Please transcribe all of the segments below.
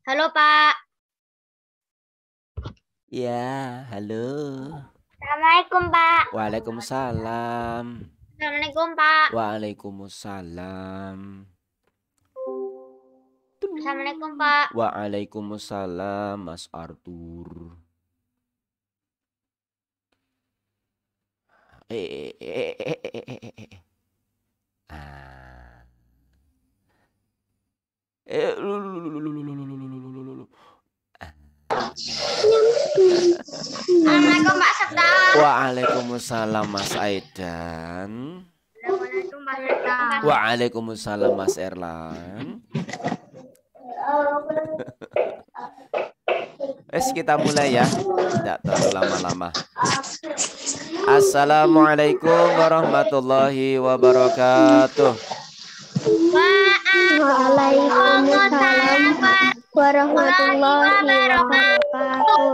Halo Pak. Ya, halo. Assalamualaikum Pak. Waalaikumsalam. Assalamualaikum Pak. Waalaikumsalam. Assalamualaikum Pak. Waalaikumsalam, Mas Arthur. Ah. Assalamualaikum Pak Sabta. Waalaikumsalam, Mas Aidan. Assalamualaikum Pak Sabta. Waalaikumsalam, Mas Erlan. Kita mulai ya. Tidak terlalu lama-lama. Assalamualaikum warahmatullahi wabarakatuh. Waalaikumsalam warahmatullahi wabarakatuh.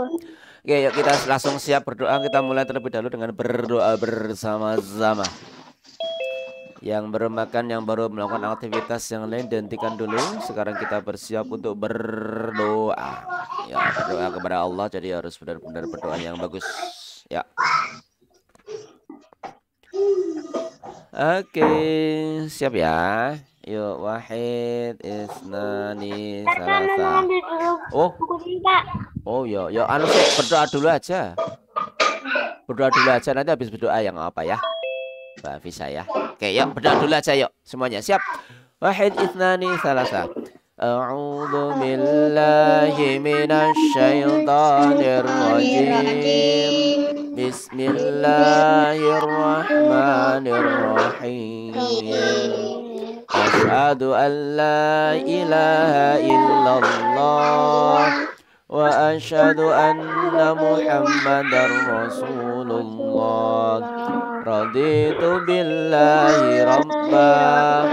Oke, yuk kita langsung siap berdoa. Kita mulai terlebih dahulu dengan berdoa bersama-sama. Yang baru makan, yang baru melakukan aktivitas yang lain, dihentikan dulu. Sekarang kita bersiap untuk berdoa. Ya, berdoa kepada Allah, jadi harus benar-benar berdoa yang bagus. Ya. Oke, siap ya. Yuk, wahid, isnani, salasa. Oh ya, ya anu berdoa dulu aja. Berdoa dulu aja, nanti habis berdoa yang apa ya? Mbak Fisa ya. Oke, yuk berdoa dulu aja yuk. Semuanya siap. Wahid, isnani, salasa. A'udzu billahi minasyaitonir rajim. Bismillahirrahmanirrahim. Asyhadu an la ilaha illallah wa asyhadu anna Muhammadar Rasulullah. Raditu billahi rabba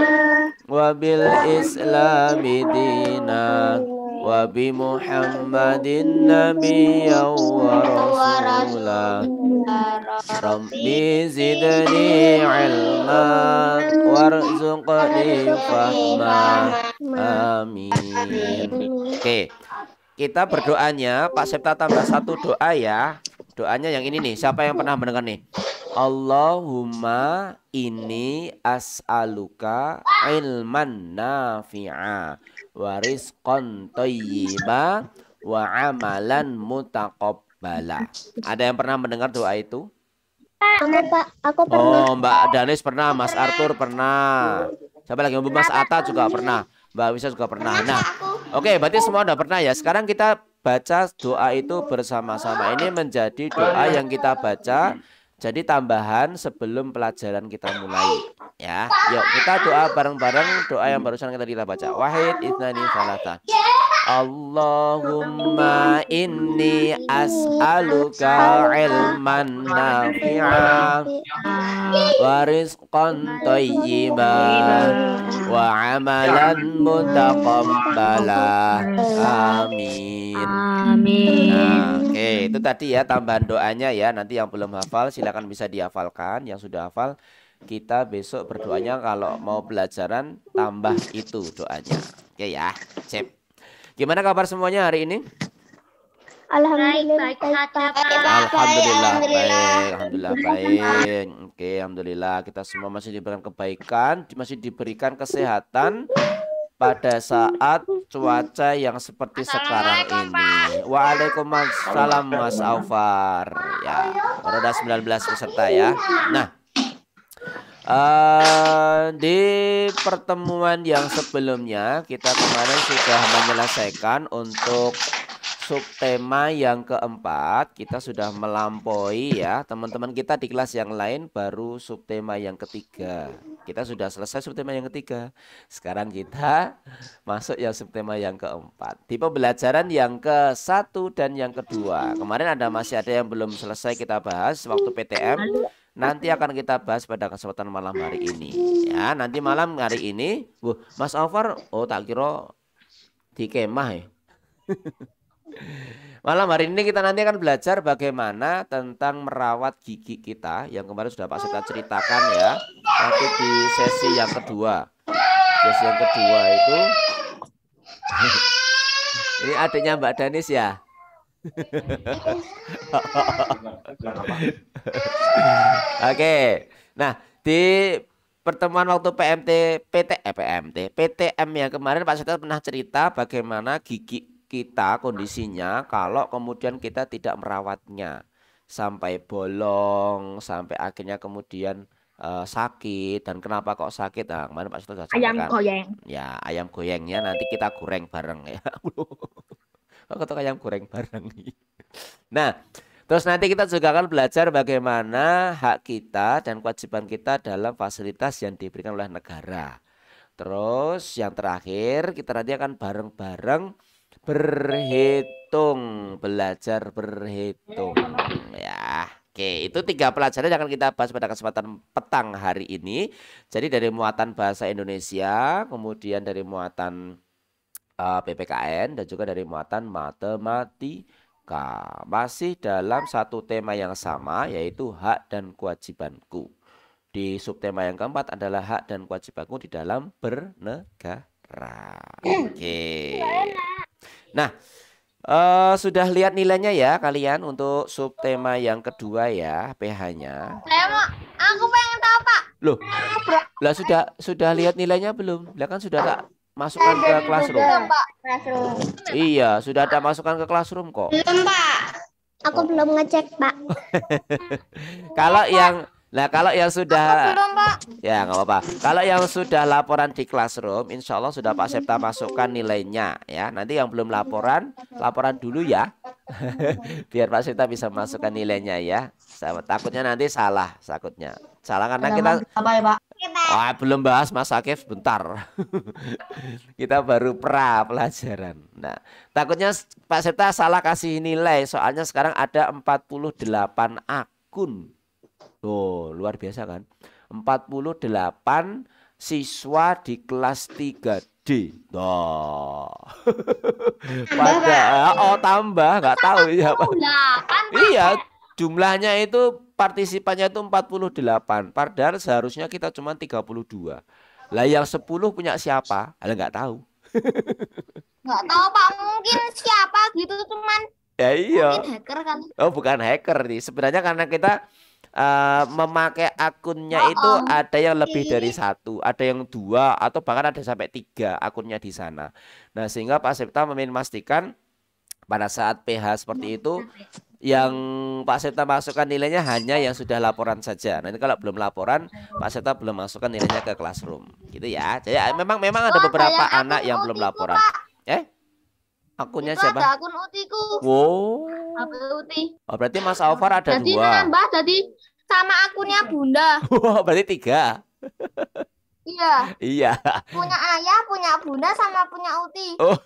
wa bil islami dina wa bi Muhammadin nabiyyan wa rasula. Rabbi zidni ilma warzuqni fahma. Amin. Oke, kita berdoanya Pak Septa tambah satu doa ya. Doanya yang ini nih. Siapa yang pernah mendengar nih? Allahumma inni as'aluka ilman nafi'a wa rizqan thayyiba wa amalan mutaqabbala. Ada yang pernah mendengar doa itu? Pak, aku pernah. Oh, Mbak Danis pernah, Mas Arthur pernah. Siapa lagi? Mas Atta juga pernah. Mbak Wisa juga pernah. Nah, oke, berarti semua udah pernah ya. Sekarang kita baca doa itu bersama-sama. Ini menjadi doa yang kita baca. Jadi tambahan sebelum pelajaran kita mulai. Ya, yuk kita doa bareng-bareng. Doa yang barusan kita baca. Wahid, itnani, salata. Allahumma inni as'aluka ilman nafi'a wa rizqan thayyiban wa amalan mutaqabbala. Amin. Nah, oke, itu tadi ya tambahan doanya ya. Nanti yang belum hafal silakan bisa dihafalkan. Yang sudah hafal kita besok berdoanya kalau mau pelajaran tambah itu doanya. Oke ya, sip. Gimana kabar semuanya hari ini? Alhamdulillah baik. Alhamdulillah baik, alhamdulillah baik. Oke, alhamdulillah kita semua masih diberikan kebaikan, masih diberikan kesehatan pada saat cuaca yang seperti sekarang ini. Waalaikumsalam Mas Aufar. Ya, baru ada 19 peserta ya. Nah, di pertemuan yang sebelumnya kita kemarin sudah menyelesaikan untuk subtema yang keempat. Kita sudah melampaui ya. Teman-teman kita di kelas yang lain baru subtema yang ketiga. Kita sudah selesai subtema yang ketiga. Sekarang kita masuk yang subtema yang keempat. Di pembelajaran yang ke-1 dan yang kedua. Kemarin masih ada yang belum selesai kita bahas waktu PTM. Nanti akan kita bahas pada kesempatan malam hari ini. Ya, nanti malam hari ini, Mas Aufar, oh tak kira di kemah ya. Malam hari ini kita nanti akan belajar bagaimana tentang merawat gigi kita. Yang kemarin sudah Pak Seta ceritakan ya. Nanti di sesi yang kedua. Sesi yang kedua itu Ini adiknya Mbak Danis ya. Oke. Nah, di pertemuan waktu PTM yang kemarin Pak Seto pernah cerita bagaimana gigi kita kondisinya kalau kemudian kita tidak merawatnya sampai bolong, sampai akhirnya kemudian sakit. Dan kenapa kok sakit? Nah, kemarin Pak Seto sudah Ayam sampaikan. goyeng. Ya, ayam goyengnya nanti kita goreng bareng ya. Kok ketok ayam goreng bareng nih. Nah, terus nanti kita juga akan belajar bagaimana hak kita dan kewajiban kita dalam fasilitas yang diberikan oleh negara. Terus yang terakhir kita nanti akan bareng-bareng berhitung, belajar berhitung ya. Oke, itu 3 pelajaran yang akan kita bahas pada kesempatan petang hari ini. Jadi dari muatan bahasa Indonesia, kemudian dari muatan PPKN dan juga dari muatan matematika. Masih dalam satu tema yang sama, yaitu hak dan kewajibanku. Di subtema yang keempat adalah hak dan kewajibanku di dalam bernegara. Oke. Nah, sudah lihat nilainya ya kalian untuk subtema yang kedua ya, PH-nya. Aku pengen tahu Pak. Loh, lah sudah lihat nilainya belum? Lah kan sudah tak masukkan ke classroom. Iya, sudah ada masukan ke classroom kok. Belum Pak. Aku belum ngecek, Pak. Kalau yang sudah, Belum Pak. ya nggak apa-apa. Kalau yang sudah laporan di classroom, insya Allah sudah Pak Septa masukkan nilainya ya. Nanti yang belum laporan dulu ya, biar Pak Septa bisa masukkan nilainya ya. Takutnya nanti salah, salah karena kita. Apa ya Pak? Belum bahas Mas Akif, bentar. Kita baru pelajaran. Nah, takutnya Pak Septa salah kasih nilai, soalnya sekarang ada 48 akun. Oh, luar biasa kan? 48 siswa di kelas 3D. Oh. Tambah, nggak tahu ya, Pak. Iya, jumlahnya itu partisipannya itu 48. Padahal seharusnya kita cuma 32. Lah yang 10 punya siapa? Nggak tahu. Nggak tahu Pak, mungkin siapa gitu cuman. Ya iya. Mungkin hacker kan. Oh, bukan hacker nih. Sebenarnya karena kita memakai akunnya itu ada yang lebih dari 1, ada yang 2, atau bahkan ada sampai 3 akunnya di sana. Nah, sehingga Pak Septa memastikan pada saat PH seperti itu yang Pak Septa masukkan nilainya hanya yang sudah laporan saja. Nanti kalau belum laporan, Pak Septa belum masukkan nilainya ke classroom. Gitu ya. Jadi memang ada beberapa anak yang belum laporan. Akunnya siapa? Ada akun utiku. Wow. Uti. Oh, berarti Mas Alvar ada jadi 2. nambah jadi sama akunnya Bunda. Berarti 3. Iya. Iya. Punya ayah, punya Bunda, sama punya Uti. Oh.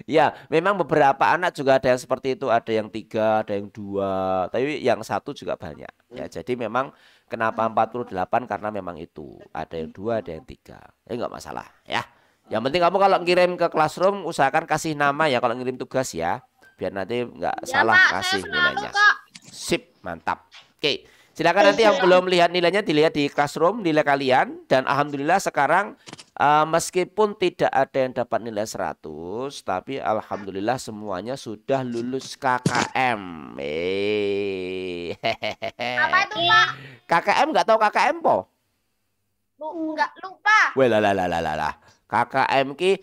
Ya, memang beberapa anak juga ada yang seperti itu, ada yang 3, ada yang 2, tapi yang 1 juga banyak. Ya, jadi memang kenapa 48 karena memang itu ada yang 2, ada yang 3. Enggak masalah ya. Yang penting kamu kalau ngirim ke classroom usahakan kasih nama ya kalau ngirim tugas ya, biar nanti nggak salah Pak, kasih saya nilainya. Kak. Sip, mantap. Oke, silakan nanti yang belum lihat nilainya dilihat di classroom nilai kalian. Dan alhamdulillah sekarang meskipun tidak ada yang dapat nilai 100, tapi alhamdulillah semuanya sudah lulus KKM. Apa itu Pak? KKM nggak tahu KKM po? Enggak lupa. Weh lah. KKM ki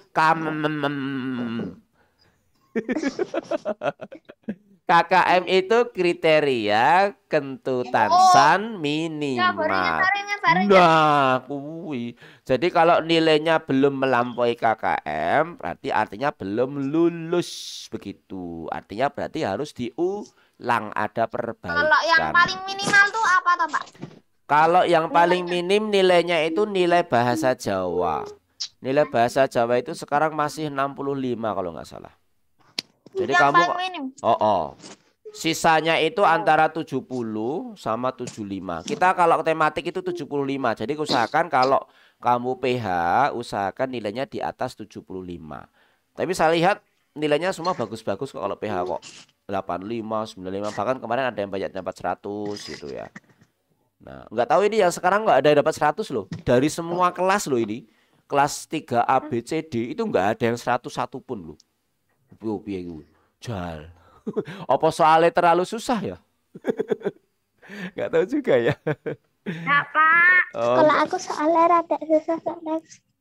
KKM itu kriteria kentutan san minimal. Nah, kuwi. Jadi kalau nilainya belum melampaui KKM, berarti artinya belum lulus begitu. Artinya berarti harus diulang, ada perbaikan. Kalau yang paling minimal tuh apa toh, Pak? Kalau yang paling minim nilainya itu nilai bahasa Jawa. Nilai bahasa Jawa itu sekarang masih 65 kalau nggak salah. Jadi yang kamu paling minim. Sisanya itu antara 70 sama 75. Kita kalau tematik itu 75. Jadi usahakan kalau kamu PH usahakan nilainya di atas 75. Tapi saya lihat nilainya semua bagus-bagus kok kalau PH kok. 85, 95, bahkan kemarin ada yang banyak dapat 100 gitu ya. Nah, nggak tahu ini yang sekarang nggak ada yang dapat 100 loh. Dari semua kelas loh ini. Kelas 3 A, B, C, D itu nggak ada yang 101 pun loh. Yo piye iku? Jal. Apa soalnya terlalu susah ya? Nggak tahu juga ya. Enggak, Pak. Oh, Kalau aku soalnya rada susah soalnya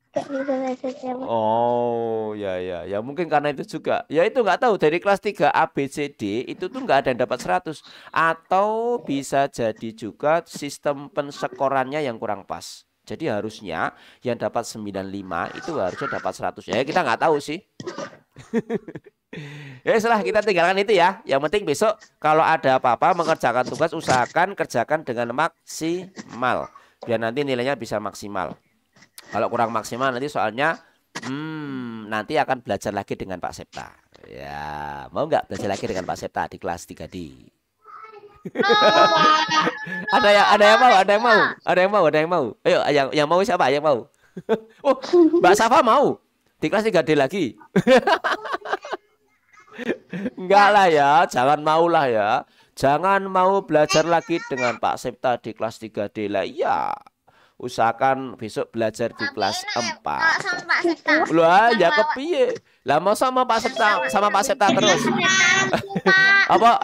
kayak gitu maksudnya, Pak. oh ya mungkin karena itu juga. Ya itu nggak tahu dari kelas 3 A B C D itu tuh nggak ada yang dapat 100 atau bisa jadi juga sistem pensekorannya yang kurang pas. Jadi harusnya yang dapat 95 itu harusnya dapat 100. Ya kita nggak tahu sih. Ya setelah kita tinggalkan itu ya. Yang penting besok kalau ada apa-apa mengerjakan tugas usahakan kerjakan dengan maksimal. Biar nanti nilainya bisa maksimal. Kalau kurang maksimal nanti soalnya nanti akan belajar lagi dengan Pak Septa. Ya, mau nggak belajar lagi dengan Pak Septa di kelas 3D? Ada yang mau. Ayo, yang mau siapa? Yang mau? Oh, Mbak Safa mau di kelas 3D lagi. Enggak lah ya, jangan mau lah ya. Jangan mau belajar lagi dengan Pak Septa di kelas 3D lah. Iya. Usahakan besok belajar di kelas 4. Kalau sama Pak Septa. Lah, ya kepiye? Lah mau sama Pak Septa terus. Apa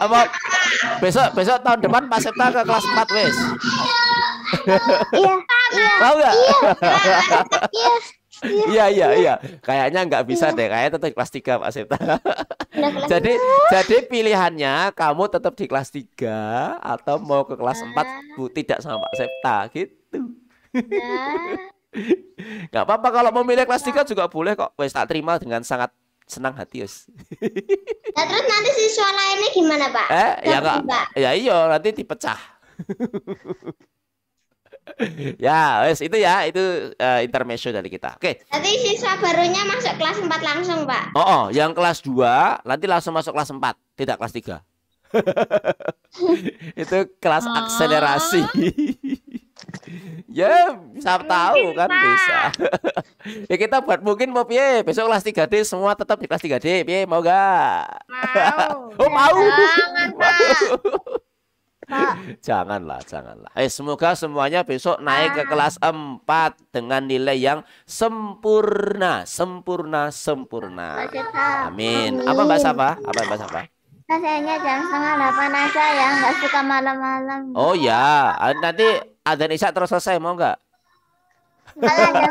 besok tahun depan Pak Septa ke kelas 4 wes. Iya, Mau nggak? iya. Iya. Kayaknya nggak bisa deh. Kayaknya tetap kelas 3 Pak Septa. Udah kelas Jadi pilihannya kamu tetap di kelas 3 atau mau ke kelas 4 Bu, tidak sama Pak Septa gitu. Nggak apa-apa kalau mau milih kelas 3 juga boleh kok. Wes tak terima dengan sangat senang hati wes. Nah, terus nanti siswa lainnya gimana, Pak? Ya enggak. Ya iya nanti dipecah. Ya, wes itu ya, itu intermezzo dari kita. Oke. Nanti siswa barunya masuk kelas 4 langsung, Pak. Oh, yang kelas 2 nanti langsung masuk kelas 4, tidak kelas 3. Itu kelas akselerasi. Ya, bisa tahu kan bisa. Ya kita buat mungkin mau piye, besok kelas 3D semua tetap di kelas 3D, piye mau enggak? Mau. Oh, mau. Jangan, Pak. Janganlah. Semoga semuanya besok naik ke kelas 4 dengan nilai yang sempurna. Amin. Apa Mbak Safa? Rasanya jam 7:30 aja ya, nggak suka malam-malam. Oh ya, nanti adzan Isya terus selesai mau enggak? Malah jam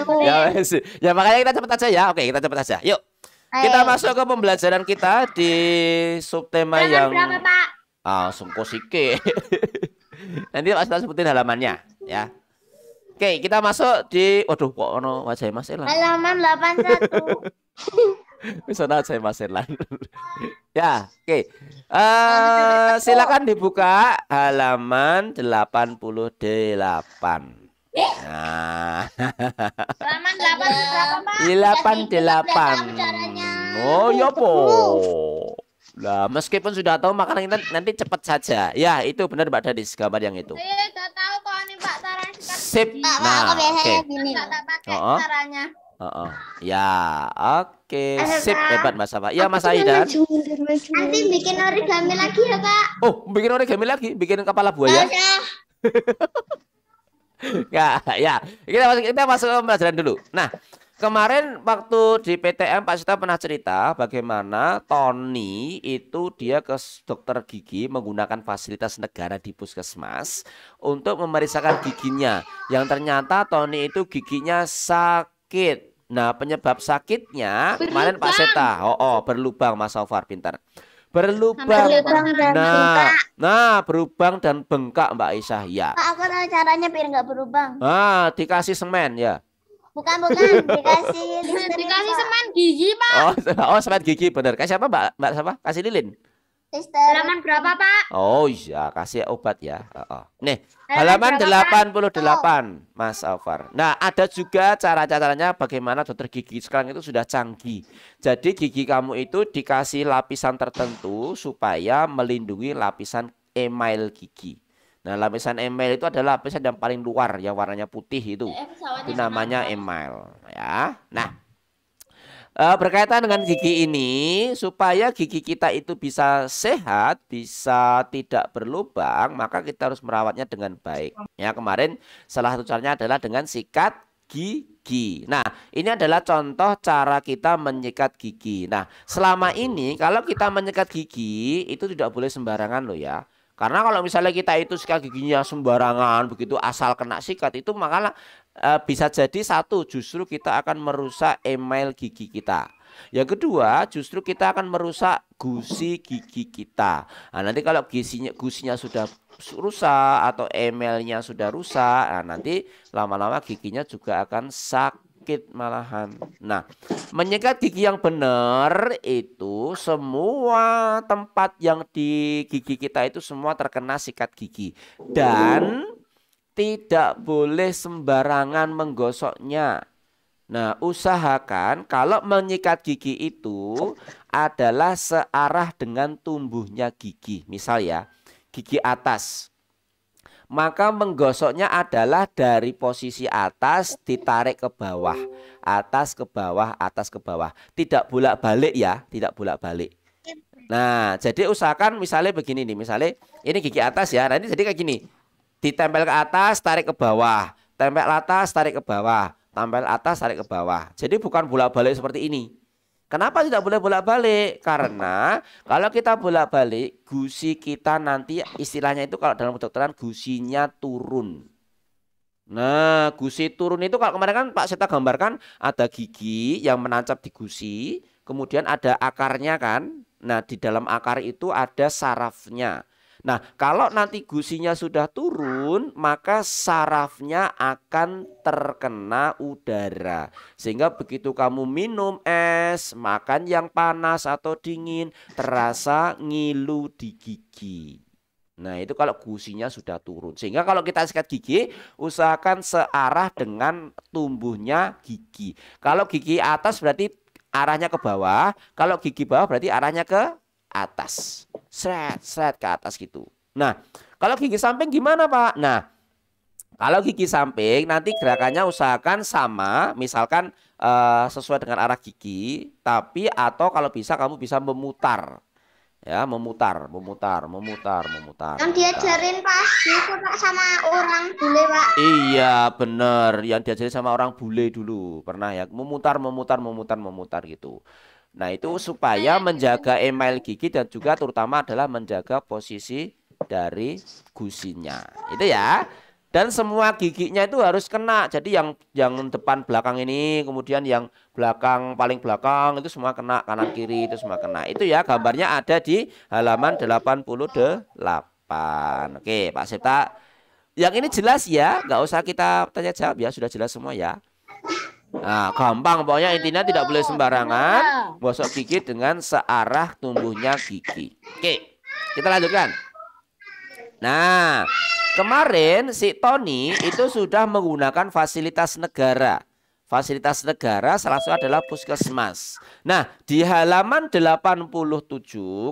7:30 aja. Ya, wes. Ya makanya kita cepet aja ya. Oke, kita cepet aja. Yuk. Kita masuk ke pembelajaran kita di subtema yang Berapa, Pak? sungko sike. Nanti Mas kita sebutin halamannya ya. Oke, kita masuk di waduh kok ono wajah Mas Elan. Halaman 81. Bisa wajah Mas Elan. Ya, oke. Silakan dibuka halaman 88. Nah. Halaman 8 berapa, Pak? 88. Oh, ya po. Lah, meskipun sudah tahu makanya kita nanti cepat saja. Ya, itu benar Mbak Dadis gambar yang itu. Saya udah tahu kok nih, Pak, caranya. Sip. Pak, Nah, aku biasanya oke. gini. Enggak pakai Oh. caranya. Ya, oke. Sip, hebat Mas Safa. Ya, Mas Aidan. Nanti bikin origami lagi ya, Pak. Oh, bikin origami lagi, bikin kepala buaya. Ya. Kita masuk ke pembelajaran dulu. Nah, kemarin waktu di PTM Pak Sita pernah cerita bagaimana Tony itu dia ke dokter gigi menggunakan fasilitas negara di puskesmas untuk memeriksakan giginya. Yang ternyata Tony itu giginya sakit. Nah, penyebab sakitnya kemarin Pak Sita, berlubang Mas Sofar, pintar. Berlubang. Nah, berlubang dan bengkak Mbak Aisyah. Ya. Pak, aku tahu caranya biar nggak berubah. Ah, dikasih semen ya. Bukan, dikasih semen gigi, Pak. Semen gigi bener. Kasih apa Mbak siapa? Kasih lilin. Halaman berapa, Pak? Oh iya, kasih obat ya. Nih, halaman 88 Mas Alvar. Nah, ada juga cara-caranya bagaimana dokter gigi sekarang itu sudah canggih. Jadi gigi kamu itu dikasih lapisan tertentu supaya melindungi lapisan email gigi. Nah, lapisan email itu adalah lapisan yang paling luar yang warnanya putih itu. Itu namanya email ya. Nah, berkaitan dengan gigi ini, supaya gigi kita itu bisa sehat, bisa tidak berlubang, maka kita harus merawatnya dengan baik. Ya, kemarin salah satu caranya adalah dengan sikat gigi. Nah, ini adalah contoh cara kita menyikat gigi. Nah, selama ini kalau kita menyikat gigi itu tidak boleh sembarangan loh ya. Karena kalau misalnya kita itu sikat giginya sembarangan begitu asal kena sikat itu maka bisa jadi satu justru kita akan merusak email gigi kita. Yang kedua justru kita akan merusak gusi gigi kita. Nah, nanti kalau gusinya sudah rusak atau emailnya sudah rusak, nah nanti lama-lama giginya juga akan sakit malahan. Nah, menyikat gigi yang benar itu semua tempat yang di gigi kita itu semua terkena sikat gigi dan tidak boleh sembarangan menggosoknya. Nah, usahakan kalau menyikat gigi itu adalah searah dengan tumbuhnya gigi. Misal ya, gigi atas. Maka menggosoknya adalah dari posisi atas ditarik ke bawah. Atas ke bawah, atas ke bawah. Tidak bolak-balik ya, tidak bolak-balik. Nah, jadi usahakan misalnya begini nih. Misalnya ini gigi atas ya, nanti jadi kayak gini. Ditempel ke atas, tarik ke bawah. Tempel atas, tarik ke bawah. Tampil atas, tarik ke bawah. Jadi bukan bolak-balik seperti ini. Kenapa tidak boleh bolak-balik? Karena kalau kita bolak-balik, gusi kita nanti istilahnya itu kalau dalam kedokteran gusinya turun. Nah, gusi turun itu kalau kemarin kan Pak Seta gambarkan ada gigi yang menancap di gusi, kemudian ada akarnya kan. Nah, di dalam akar itu ada sarafnya. Nah, kalau nanti gusinya sudah turun, maka sarafnya akan terkena udara. Sehingga begitu kamu minum es, makan yang panas atau dingin, terasa ngilu di gigi. Nah, itu kalau gusinya sudah turun. Sehingga kalau kita sikat gigi, usahakan searah dengan tumbuhnya gigi. Kalau gigi atas berarti arahnya ke bawah, kalau gigi bawah berarti arahnya ke atas. Seret ke atas gitu. Nah, kalau gigi samping gimana Pak? Nah, kalau gigi samping nanti gerakannya usahakan sama, misalkan sesuai dengan arah gigi, tapi atau kalau bisa kamu bisa memutar. Ya, memutar. Yang diajarin pas itu Pak sama orang bule Pak. Iya, bener. Yang diajarin sama orang bule dulu. Pernah ya, memutar gitu. Nah, itu supaya menjaga email gigi dan juga terutama adalah menjaga posisi dari gusinya. Itu ya. Dan semua giginya itu harus kena. Jadi yang depan belakang ini, kemudian yang belakang paling belakang itu semua kena, kanan kiri itu semua kena. Itu ya gambarnya ada di halaman 88. Oke, Pak Septa. Yang ini jelas ya, nggak usah kita tanya jawab ya, sudah jelas semua ya. Nah, gampang pokoknya intinya tidak boleh sembarangan gosok gigi dengan searah tumbuhnya gigi. Oke, kita lanjutkan. Nah, kemarin si Tony itu sudah menggunakan fasilitas negara. Fasilitas negara salah satu adalah puskesmas. Nah, di halaman 87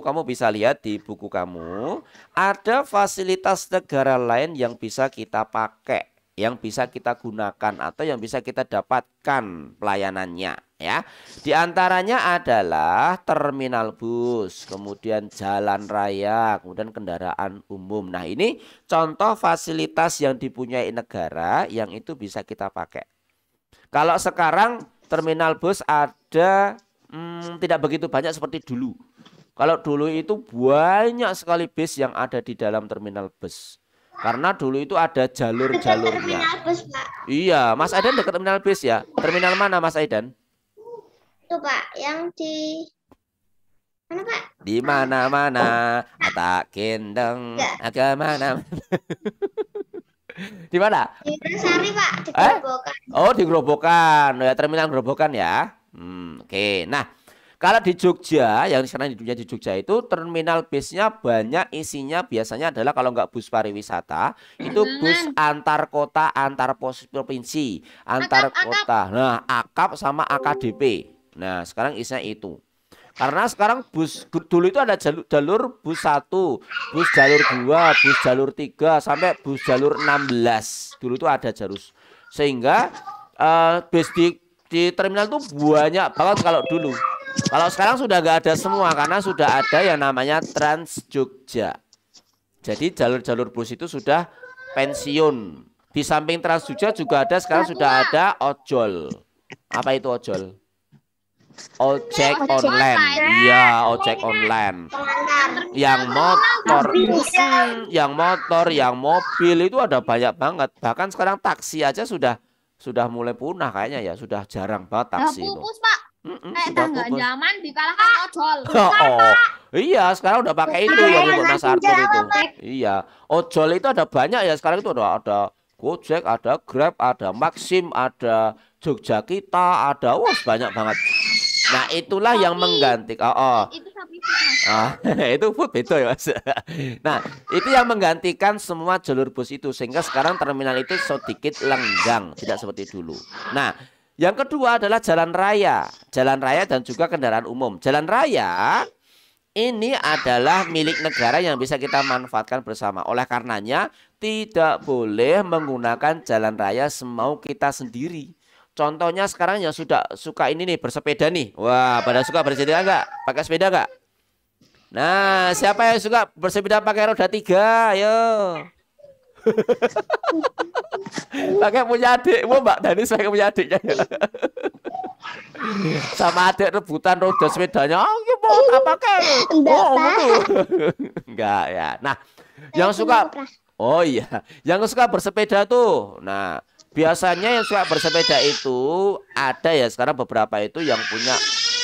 kamu bisa lihat di buku kamu ada fasilitas negara lain yang bisa kita pakai, yang bisa kita gunakan atau yang bisa kita dapatkan pelayanannya ya. Di antaranya adalah terminal bus, kemudian jalan raya, kemudian kendaraan umum. Nah, ini contoh fasilitas yang dipunyai negara yang itu bisa kita pakai. Kalau sekarang terminal bus ada tidak begitu banyak seperti dulu. Kalau dulu itu banyak sekali bis yang ada di dalam terminal bus. Karena dulu itu ada jalur-jalurnya. Iya, Mas Aidan dekat terminal bis ya. Terminal mana Mas Aidan? Itu Pak, yang di mana Pak? Di mana-mana, tak kendeng, agak mana? Di mana? Di Sari Pak, di Gerobokan. Oh, di Gerobokan. Ya, terminal Gerobokan ya. Oke. Nah, kalau di Jogja, yang sekarang di Jogja itu terminal bisnya banyak, isinya biasanya adalah kalau nggak bus pariwisata, itu bus antar kota, antar provinsi, antar kota. Nah, AKAP sama AKDP. Nah, sekarang isinya itu. Karena sekarang bus dulu itu ada jalur bus 1, bus jalur 2, bus jalur 3 sampai bus jalur 16. Dulu itu ada jalur. Sehingga bus di terminal itu banyak banget kalau dulu. Kalau sekarang sudah nggak ada semua karena sudah ada yang namanya Trans Jogja. Jadi jalur-jalur bus itu sudah pensiun. Di samping Transjuja juga ada, sekarang sudah ada ojol. Apa itu ojol? Ojek online. Iya, ojek online. Yang motor, yang mobil itu ada banyak banget. Bahkan sekarang taksi aja sudah mulai punah kayaknya ya, sudah jarang banget taksi itu. Pupus, Pak. Tangga zaman dikalahkan ojol. Oh, iya, sekarang udah pakai itu yang untuk Mas Arthur itu. Iya, ojol itu ada banyak ya sekarang itu ada Gojek, ada Grab, ada Maxim, ada Jogja Kita, ada banyak banget. Nah, itulah yang mengganti. Itu sapi Mas. Itu food beda ya, Mas. Nah, itu yang menggantikan semua jalur bus itu sehingga sekarang terminal itu sedikit lenggang, tidak seperti dulu. Nah, yang kedua adalah jalan raya dan juga kendaraan umum. Jalan raya ini adalah milik negara yang bisa kita manfaatkan bersama. Oleh karenanya tidak boleh menggunakan jalan raya semau kita sendiri. Contohnya sekarang yang sudah suka ini nih bersepeda nih. Wah, pada suka bersepeda enggak? Pakai sepeda enggak? Nah, siapa yang suka bersepeda pakai roda 3? Ayo. Pakai punya adikmu, Mbak Dani, pakai punya adiknya ya. Sama adik rebutan roda sepedanya. Ya mau tak pakai. Enggak ya. Nah, yang suka yang suka bersepeda tuh. Nah, biasanya yang suka bersepeda itu ada ya sekarang beberapa itu yang punya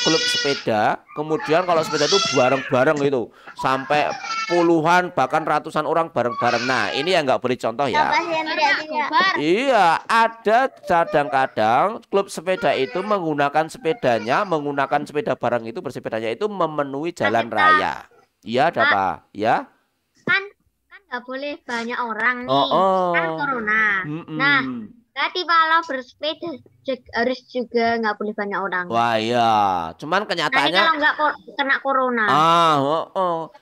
klub sepeda. Kemudian kalau sepeda itu bareng-bareng itu sampai puluhan bahkan ratusan orang bareng-bareng. Nah, ini yang nggak boleh contoh ya. Iya, ada kadang-kadang klub sepeda itu menggunakan sepeda bareng itu bersepedanya itu memenuhi jalan raya. Iya, ada apa? Ya? Kan nggak boleh banyak orang nih. Kan corona. Nah, berarti kalau bersepeda harus juga nggak boleh banyak orang. Wah iya, cuman kenyataannya kalau nggak kena corona.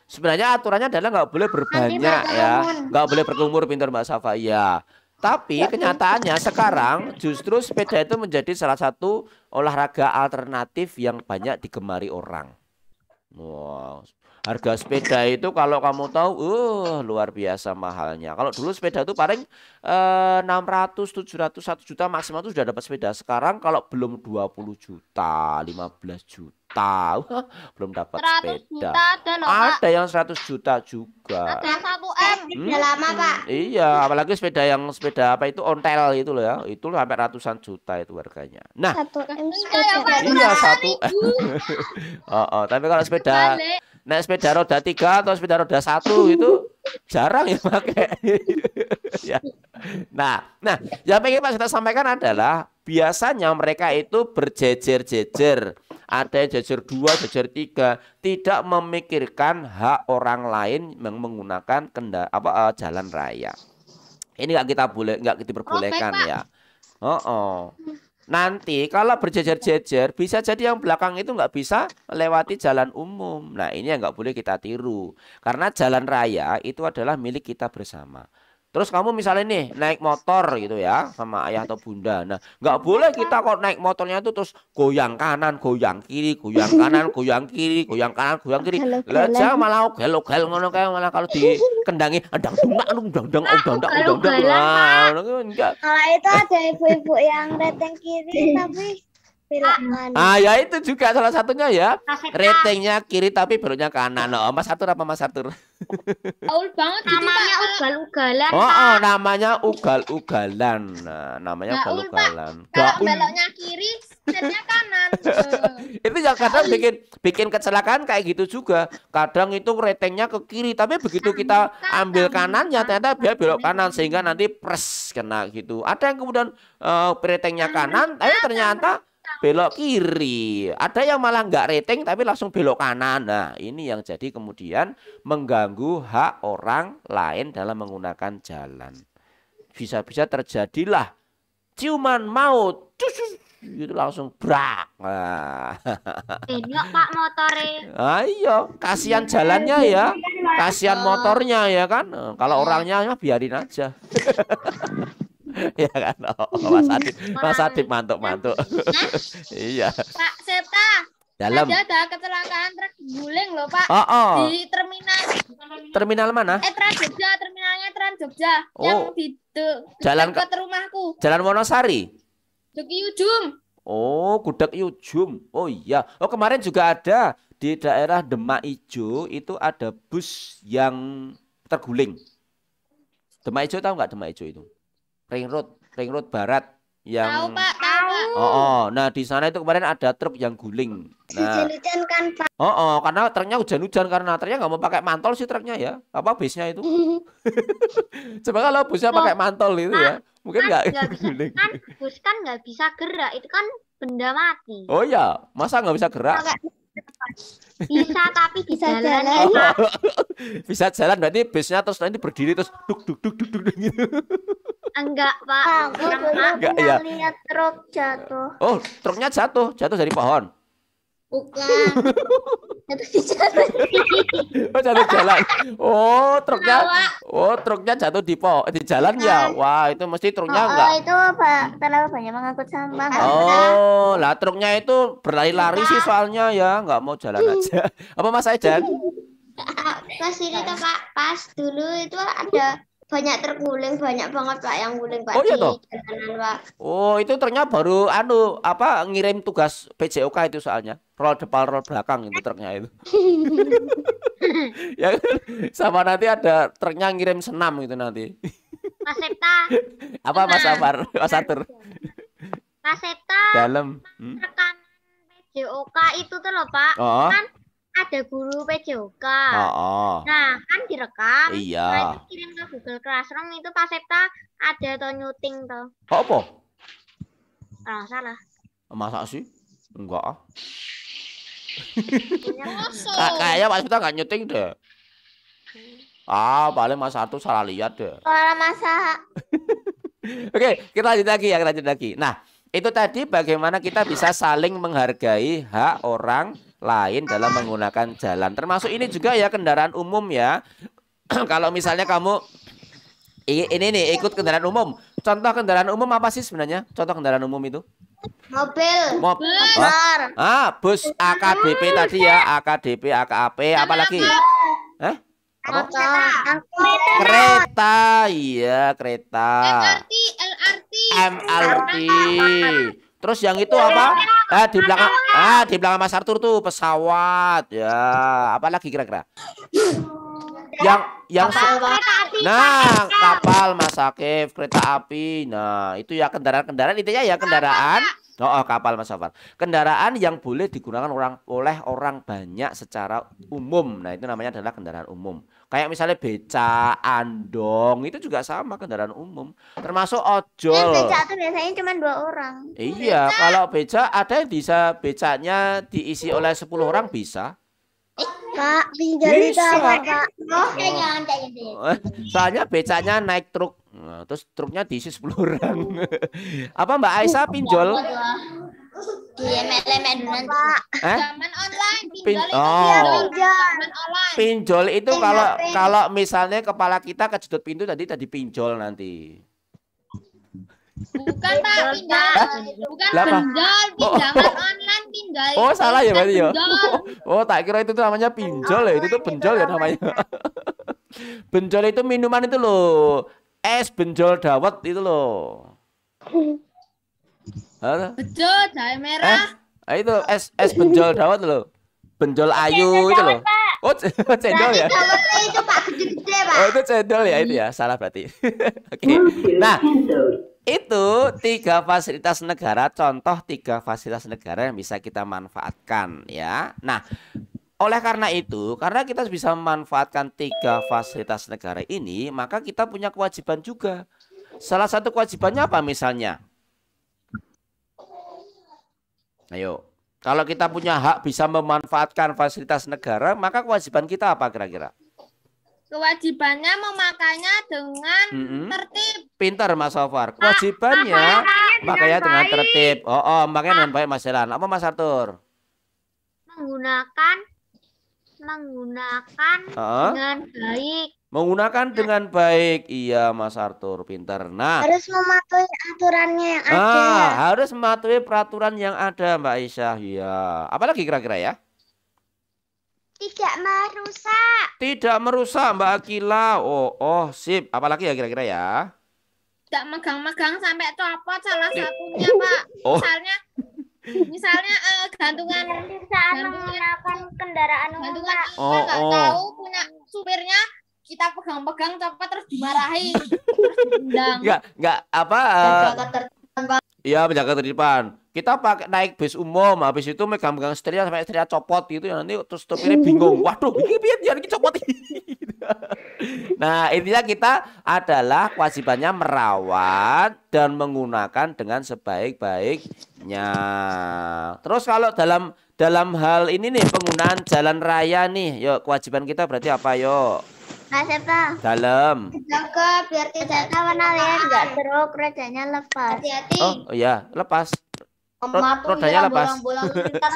Sebenarnya aturannya adalah nggak boleh berbanyak ya, nggak boleh berkerumun, pintar Mbak Safa ya. Tapi kenyataannya sekarang justru sepeda itu menjadi salah satu olahraga alternatif yang banyak digemari orang. Wow. Harga sepeda itu kalau kamu tahu, luar biasa mahalnya. Kalau dulu sepeda itu paling 600, 700, 1 juta maksimal itu sudah dapat sepeda. Sekarang kalau belum 20 juta, 15 juta, belum dapat sepeda. Ada yang 100 juta juga. Ada 1 M. Sudah lama, Pak. Iya, apalagi sepeda apa itu ontel itu loh ya. Itu sampai ratusan juta itu harganya. Nah, 1M sepeda. iya 1. Tapi kalau sepeda naik sepeda roda 3 atau sepeda roda 1 itu jarang ya pakai. Ya. Nah, yang pengen Pak kita sampaikan adalah biasanya mereka itu berjejer-jejer. Ada yang jejer 2, jejer 3, tidak memikirkan hak orang lain yang menggunakan jalan raya. Ini nggak kita perbolehkan ya. Nanti kalau berjejer-jejer bisa jadi yang belakang itu nggak bisa melewati jalan umum. Nah, ini yang nggak boleh kita tiru. Karena jalan raya itu adalah milik kita bersama. Terus kamu misalnya nih naik motor gitu ya sama ayah atau bunda. Nah, nggak boleh kita kok naik motornya itu terus goyang kanan, goyang kiri, goyang kanan, goyang kiri, goyang kanan, goyang kiri. Lah jangan malah ogel-ogel ngono kayak malah kalau dikendangi dang. Kalau itu ada ibu-ibu yang datang kiri tapi belok kanan. Ya itu juga salah satunya ya. Ratingnya kiri tapi beloknya kanan. Mas Arthur apa Mas Arthur? Gaul banget namanya ugal-ugalan. Namanya ugal-ugalan. Nah, namanya ugal-ugalan. Kalau beloknya kiri, setirnya kanan. Itu yang kadang bikin kecelakaan kayak gitu juga. Kadang itu ratingnya ke kiri, tapi begitu kita ambil kanannya ternyata dia belok kanan sehingga nanti pres kena gitu. Ada yang kemudian ratingnya kanan, tapi ternyata belok kiri. Ada yang malah nggak rating tapi langsung belok kanan. Nah, ini yang jadi kemudian mengganggu hak orang lain dalam menggunakan jalan. Bisa-bisa terjadilah ciuman maut. Itu langsung brak. Yuk Pak motore. Ayo, kasihan jalannya ya. Kasihan motornya ya kan. Kalau orangnya biarin aja. Ya kan, Mas Adip mantuk. Iya. Pak Septa, dalam ada kecelakaan truk guling loh Pak. Di terminal mana? Transjogja, terminalnya Transjogja. Jogja. Oh. Yang di Jalan dekat rumahku. Jalan Wonosari. Joki Ujung. Oh, Gudeg Ujum. Oh iya. Oh, kemarin juga ada di daerah Demak Ijo itu ada bus yang terguling. Demak Ijo tahu nggak Demak Ijo itu? Ring Road Barat yang Tahu Pak, tahu Pak. Oh, nah di sana itu kemarin ada truk yang guling. Nah, Hujan-hujan kan, Pak. karena truknya hujan-hujan karena truknya nggak mau pakai mantol sih truknya ya. Apa busnya itu? Coba kalau busnya pakai mantol itu ya, mungkin nggak bisa guling. kan bus kan nggak bisa gerak, itu kan benda mati. Oh ya, masa nggak bisa gerak? Bisa tapi di Bisa jalan. jalan. Bisa jalan berarti busnya terus nanti berdiri terus duk gitu. Enggak, Pak. Aku Kurang, dulu Pak. Enggak, pernah ya. lihat truk jatuh. Oh, truknya jatuh dari pohon. Bukan. Jatuh di jalan. Oh, jatuh jalan. Truknya jatuh di jalan ya. Wah, itu mesti truknya enggak. itu terlalu banyak mengangkut sampah. Oh, lah truknya itu berlari-lari sih soalnya ya, nggak mau jalan aja. Apa Mas Aidan? Pas ini tuh Pak, pas dulu itu ada banyak terguling, banyak banget Pak yang guling Pak Oh, iya di toh? jalanan Pak. Oh, itu truknya baru ngirim tugas PJOK itu soalnya. Roll depan, roll belakang itu truknya itu. Ya kan? Sama nanti ada truknya ngirim senam itu nanti. Mas Septa, Apa Mas Afar? Mas Atur. Mas Septa, Dalam. rekaman PJOK itu tuh loh Pak. Oh. Kan ada guru PJOK. Oh. Nah, kan direkam. Iya. Nah, itu kirim ke Google Classroom itu Pak Septa ada tuh nyuting tuh. Oh, apa? Kalau nggak salah. Masa sih? Enggak ah. Mosok. Kayaknya Mas Pita nggak nyuting deh. Paling Mas Artu salah lihat deh. Soal masak. Oke, kita lanjut lagi. Nah, itu tadi bagaimana kita bisa saling menghargai hak orang lain dalam menggunakan jalan. Termasuk ini juga ya kendaraan umum ya. Kalau misalnya kamu ini nih ikut kendaraan umum. Contoh kendaraan umum apa sih sebenarnya? Contoh kendaraan umum itu? Mobil. Motor. Bus AKDP tadi ya, AKDP, AKAP, apalagi? Apa? Kereta, iya kereta. MRT. Terus yang itu apa? Di belakang Mas Arthur tuh pesawat ya. Apalagi kira-kira? Yang kapal Mas Akif, kereta api. Nah, itu ya kendaraan intinya ya kendaraan. Kapal Mas Safar. Kendaraan yang boleh digunakan oleh orang banyak secara umum. Nah, itu namanya adalah kendaraan umum. Kayak misalnya beca, andong, itu juga sama kendaraan umum. Termasuk ojol. Beca itu biasanya cuma 2 orang. Iya, kalau beca ada yang bisa becanya diisi oleh 10 orang bisa. Pak, pinjam Bisa. Pak. Soalnya becanya naik truk. Nah, terus truknya diisi 10 orang. Apa Mbak Aisyah pinjol? Iya, lemek dulu Pak. Zaman online Pinjol. Zaman online. Pinjol itu kalau misalnya kepala kita kejedot pintu tadi pinjol nanti. Bukan Pak, pinjol. Bukan Lah, apa? pinjol, pinjaman online pinjol. Oh, salah ya berarti ya. Pinjol. Oh, tak kira itu tuh namanya pinjol ya. Itu tuh benjol ya namanya. Benjol itu minuman itu loh. Es benjol dawet itu loh. Betul, jahe merah. Itu es benjol dawet loh. Benjol ayu itu loh. Oh, cendol ya. Itu Pak gede-gede Pak. Oh, itu cendol ya itu ya. Salah berarti. Oke. Nah, itu 3 fasilitas negara, contoh 3 fasilitas negara yang bisa kita manfaatkan ya. Nah, oleh karena itu, karena kita bisa memanfaatkan 3 fasilitas negara ini, maka kita punya kewajiban juga. Salah satu kewajibannya apa misalnya? Ayo, kalau kita punya hak bisa memanfaatkan fasilitas negara, maka kewajiban kita apa kira-kira? Kewajibannya memakainya dengan tertib. Pintar Mas Sofar. Kewajibannya makanya dengan tertib. Makanya dengan baik Mas Elan. Apa Mas Arthur? Menggunakan dengan baik. Menggunakan dengan baik. Iya Mas Arthur, pintar. Nah, Harus mematuhi aturannya yang ada. harus mematuhi peraturan yang ada Mbak Aisyah. Iya. Apalagi kira-kira ya? Tidak merusak. Tidak merusak Mbak Akila. Oh, sip. Apalagi ya kira-kira ya? Tidak megang-megang sampai copot salah satunya, Pak. Oh. Misalnya gantungan Saat menggunakan kendaraan umum, gantungan Pak. kita nggak tahu punya supirnya, kita pegang-pegang copot terus dimarahi. Terus diundang. Enggak apa iya, menjaga ketertiban. Kita pakai naik bis umum, habis itu megang-megang setirnya sampai setirnya copot gitu ya. Nanti terus supirnya bingung. Waduh, ini piye ini copot. Nah, intinya kita adalah kewajibannya merawat dan menggunakan dengan sebaik-baiknya. Terus kalau dalam hal ini nih penggunaan jalan raya nih, yuk kewajiban kita berarti apa yuk? Mas Septa. Dalam. Jaga biar tidak lihat nggak truk, rodanya lepas. Hati-hati. Oh iya, lepas. Mematuhi rodanya lepas. bolang-bolang lintas.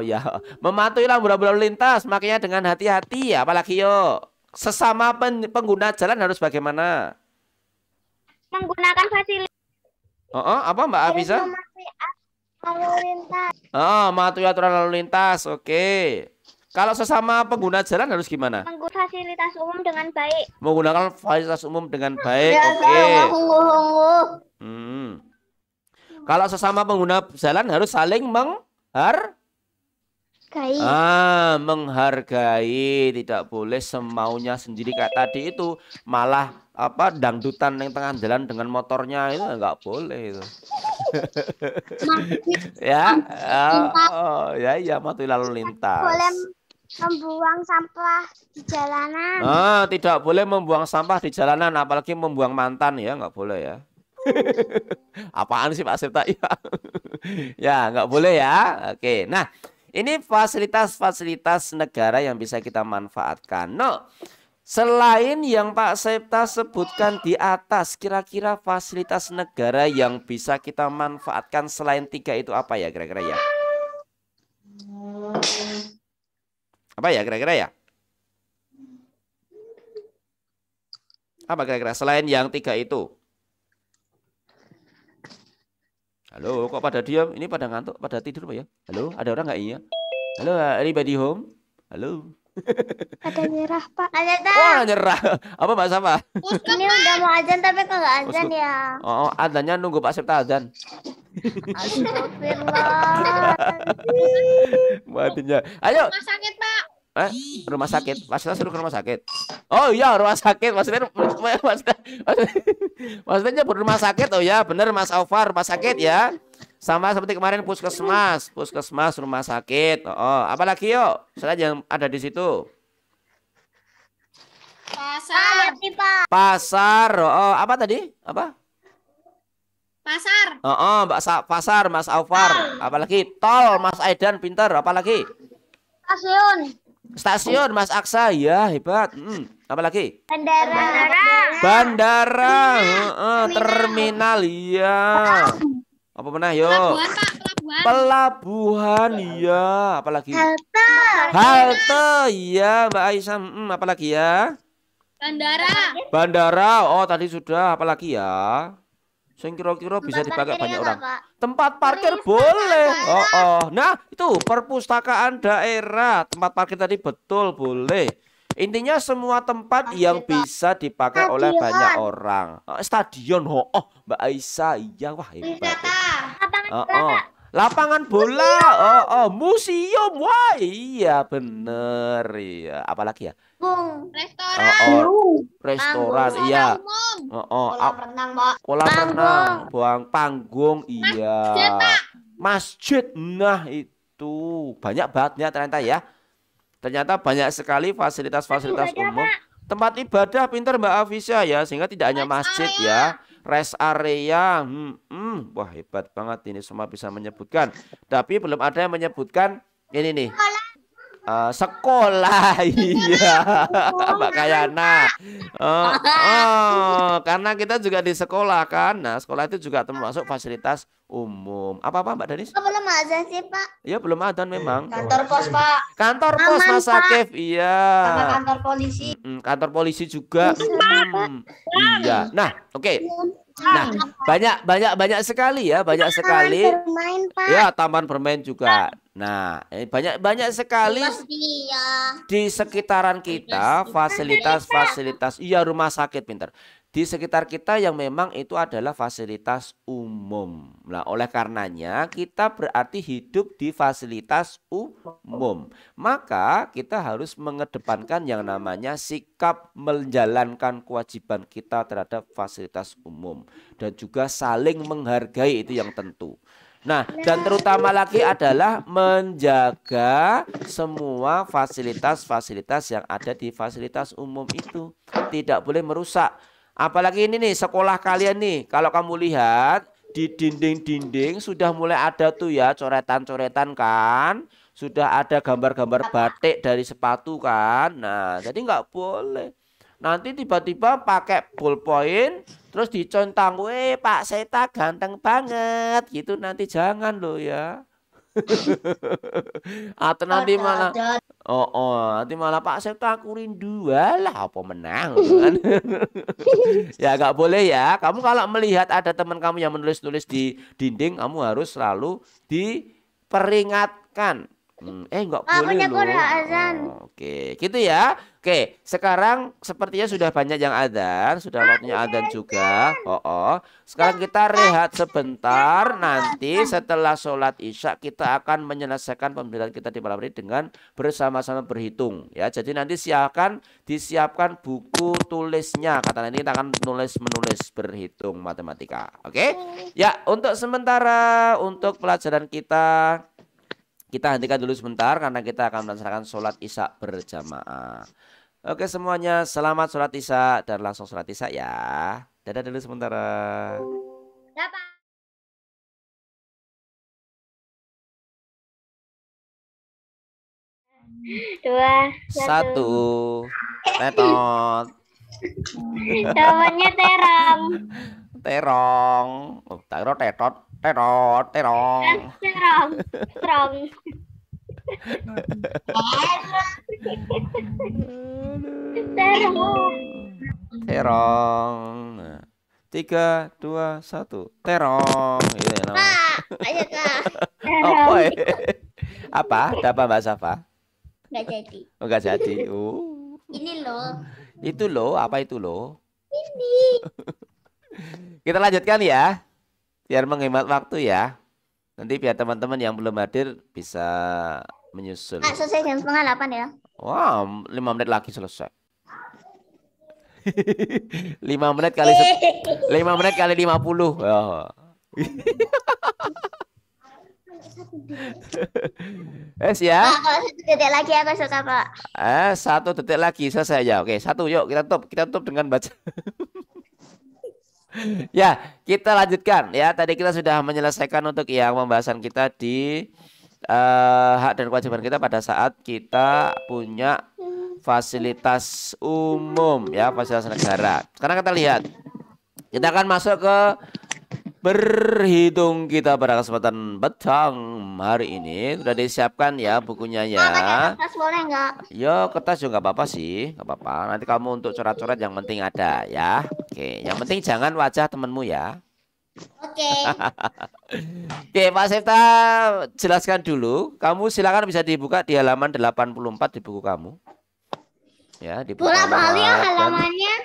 Ya. Mematuhi lampu-lampu lalu lintas, makanya dengan hati-hati ya, apalagi yuk. Sesama pengguna jalan harus bagaimana? Menggunakan fasilitas. Apa Mbak Afisa? Lalu lintas. Mematuhi aturan lalu lintas. Oke. Kalau sesama pengguna jalan harus gimana? Menggunakan fasilitas umum dengan baik. Menggunakan fasilitas umum dengan baik. Oke. Kalau sesama pengguna jalan harus saling menghargai, tidak boleh semaunya sendiri kayak tadi itu, malah dangdutan yang tengah jalan dengan motornya itu nggak boleh itu. Ya, matuhi lalu lintas. Boleh membuang sampah di jalanan. Tidak boleh membuang sampah di jalanan, apalagi membuang mantan ya, nggak boleh ya. Apaan sih Pak Septa? Ya, nggak boleh ya. Oke, nah. Ini fasilitas-fasilitas negara yang bisa kita manfaatkan. Selain yang Pak Septa sebutkan di atas, kira-kira fasilitas negara yang bisa kita manfaatkan selain 3 itu apa ya kira-kira ya? Apa ya kira-kira ya? Apa kira-kira selain yang 3 itu? Halo, kok pada diam? Ini pada ngantuk, pada tidur Pak ya? Halo, ada orang nggak iya? Halo, anybody home? Halo. Ada nyerah Pak. Wah, nyerah. Apa Mbak Safa? Ini udah mau azan tapi kok nggak azan ya? Azannya nunggu Pak Septa azan. Astagfirullah. Matinya. Ayo. Rumah sakit, Pak. Rumah sakit. Maksudnya suruh ke rumah sakit. Oh iya, rumah sakit. Maksudnya nyebut rumah sakit. Oh ya, bener Mas Aufar, rumah sakit ya. Sama seperti kemarin puskesmas, rumah sakit. Apalagi yuk, selain yang ada di situ. Pasar. Apa tadi? Apa? Pasar. Pasar Mas Aufar. Apalagi tol Mas Aidan pinter. Apalagi? Stasiun Mas Aksa. Ya, hebat. Apalagi? Bandara. Terminal ya. Apa pernah yuk? Pelabuhan, Pak, Pelabuhan iya. Apalagi? Halte iya Mbak Aisyah. Apalagi ya? Bandara. Oh tadi sudah. Apalagi ya? Sing kira-kira bisa dipakai banyak orang. Tempat parkir boleh. Nah itu perpustakaan daerah. Tempat parkir tadi betul boleh. Intinya semua tempat yang bisa dipakai oleh banyak orang. Stadion, Mbak Aisyah, iya wah hebat. Lapangan bola, museum, wah iya bener ya. Apalagi ya? Restoran, iya. Kolam renang, panggung, iya. Masjid, nah itu banyak banget ya ternyata ya. Ternyata banyak sekali fasilitas-fasilitas umum. Tempat ibadah pinter Mbak Afisa ya. Sehingga tidak hanya masjid ya. Rest area. Wah hebat banget ini semua bisa menyebutkan. Tapi belum ada yang menyebutkan ini nih. Sekolah. Iya Mbak Kayana. Karena kita juga di sekolah kan. Nah sekolah itu juga termasuk fasilitas umum. Apa Mbak Danis? Belum azan sih Pak. Ya belum azan memang. Kantor pos Pak. Kantor pos Mas Sakif. Iya. Sama kantor polisi. Kantor polisi juga. Iya. Nah oke. Nah banyak sekali ya. Banyak sekali. Bermain, Pak. Ya taman bermain juga. Nah, banyak sekali di sekitaran kita fasilitas-fasilitas. Iya, rumah sakit, pintar. Di sekitar kita yang memang itu adalah fasilitas umum. Nah, oleh karenanya kita berarti hidup di fasilitas umum. Maka kita harus mengedepankan yang namanya sikap menjalankan kewajiban kita terhadap fasilitas umum. Dan juga saling menghargai, itu yang tentu. Nah, dan terutama lagi adalah menjaga semua fasilitas-fasilitas yang ada di fasilitas umum itu. Tidak boleh merusak. Apalagi ini nih, sekolah kalian nih. Kalau kamu lihat di dinding-dinding sudah mulai ada tuh ya coretan-coretan kan. Sudah ada gambar-gambar batik dari sepatu kan. Nah, jadi nggak boleh. Nanti tiba-tiba pakai ballpoint terus dicontang, "Weh, Pak Seta ganteng banget." Gitu nanti jangan loh ya. Atau nanti malah nanti malah, "Pak Seta aku rindu." Walah, apa menang kan? Ya nggak boleh ya. Kamu kalau melihat ada teman kamu yang menulis-nulis di dinding, kamu harus selalu diperingatkan. Nggak boleh loh. Oke, gitu ya. Oke, sekarang sepertinya sudah banyak yang adzan, sudah waktunya adzan juga. Sekarang kita rehat sebentar. Nanti setelah sholat isya kita akan menyelesaikan pembelajaran kita di malam ini dengan bersama-sama berhitung. Ya, jadi nanti disiapkan buku tulisnya. Kata nanti kita akan menulis berhitung matematika. Oke? Ya, untuk sementara untuk pelajaran kita hentikan dulu sebentar karena kita akan melaksanakan sholat isya berjamaah. Oke semuanya, selamat sholat isya dan langsung sholat isya ya. Dadah dulu sementara. Dadah. 2, 1. Tetot. Namanya terong. Terong. Tetot. Terong. Terong. Terong. 3, 2, 1. Terong. Gitu ya namanya. Ayo Kak. Apa? Ada apa Mbak Safa? Nggak jadi. Enggak jadi. Ini loh. Itu loh, apa itu loh? Ini. Kita lanjutkan ya. Biar menghemat waktu ya. Nanti biar teman-teman yang belum hadir bisa menyusul. Selesai jam 7:30 ya. Wah, 5 menit lagi selesai. 5 menit kali 50. Oh. Ya. Kalau 1 detik lagi aku suka Pak. 1 detik lagi selesai ya. Oke, 1 yuk kita tutup dengan baca. Ya, kita lanjutkan ya. Tadi kita sudah menyelesaikan untuk yang pembahasan kita di hak dan kewajiban kita pada saat kita punya fasilitas umum ya, fasilitas negara. Sekarang kita lihat. Kita akan masuk ke berhitung kita pada kesempatan petang hari ini. Sudah disiapkan ya bukunya ya. Kertas boleh nggak? Yo, kertas juga nggak apa-apa sih, nggak apa-apa. Nanti kamu untuk coret-coret yang penting ada ya. Oke, yang penting jangan wajah temenmu ya. Oke. Oke, Pak Sefta jelaskan dulu. Kamu silakan bisa dibuka di halaman 84 di buku kamu. Ya, di buku Bolak-balik halamannya.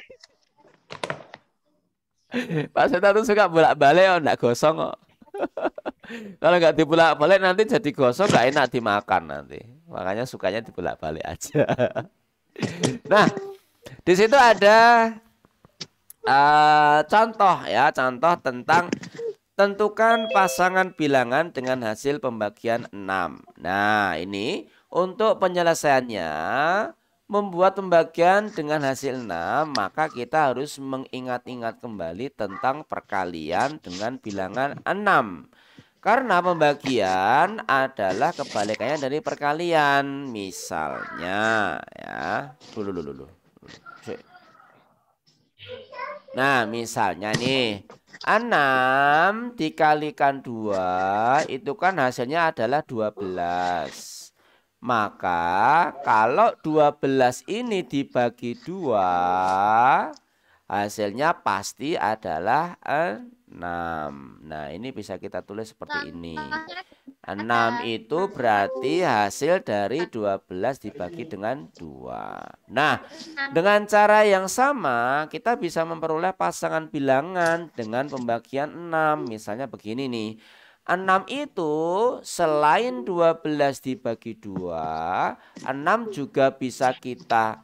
Pak Seta tuh suka bolak-balik enggak gosong kok. Kalau nggak dibolak-balik nanti jadi gosong, nggak enak dimakan nanti. Makanya sukanya dibolak-balik aja. Nah, di situ ada contoh ya, contoh tentang tentukan pasangan bilangan dengan hasil pembagian 6. Nah, ini untuk penyelesaiannya membuat pembagian dengan hasil 6, maka kita harus mengingat-ingat kembali tentang perkalian dengan bilangan 6. Karena pembagian adalah kebalikannya dari perkalian. Misalnya ya, dulu. Nah, misalnya nih 6 dikalikan 2 itu kan hasilnya adalah 12. Maka kalau 12 ini dibagi 2 hasilnya pasti adalah 6. Nah ini bisa kita tulis seperti ini. 6 itu berarti hasil dari 12 dibagi dengan 2. Nah, dengan cara yang sama kita bisa memperoleh pasangan bilangan dengan pembagian 6. Misalnya begini nih. 6 itu selain 12 dibagi 2, 6 juga bisa kita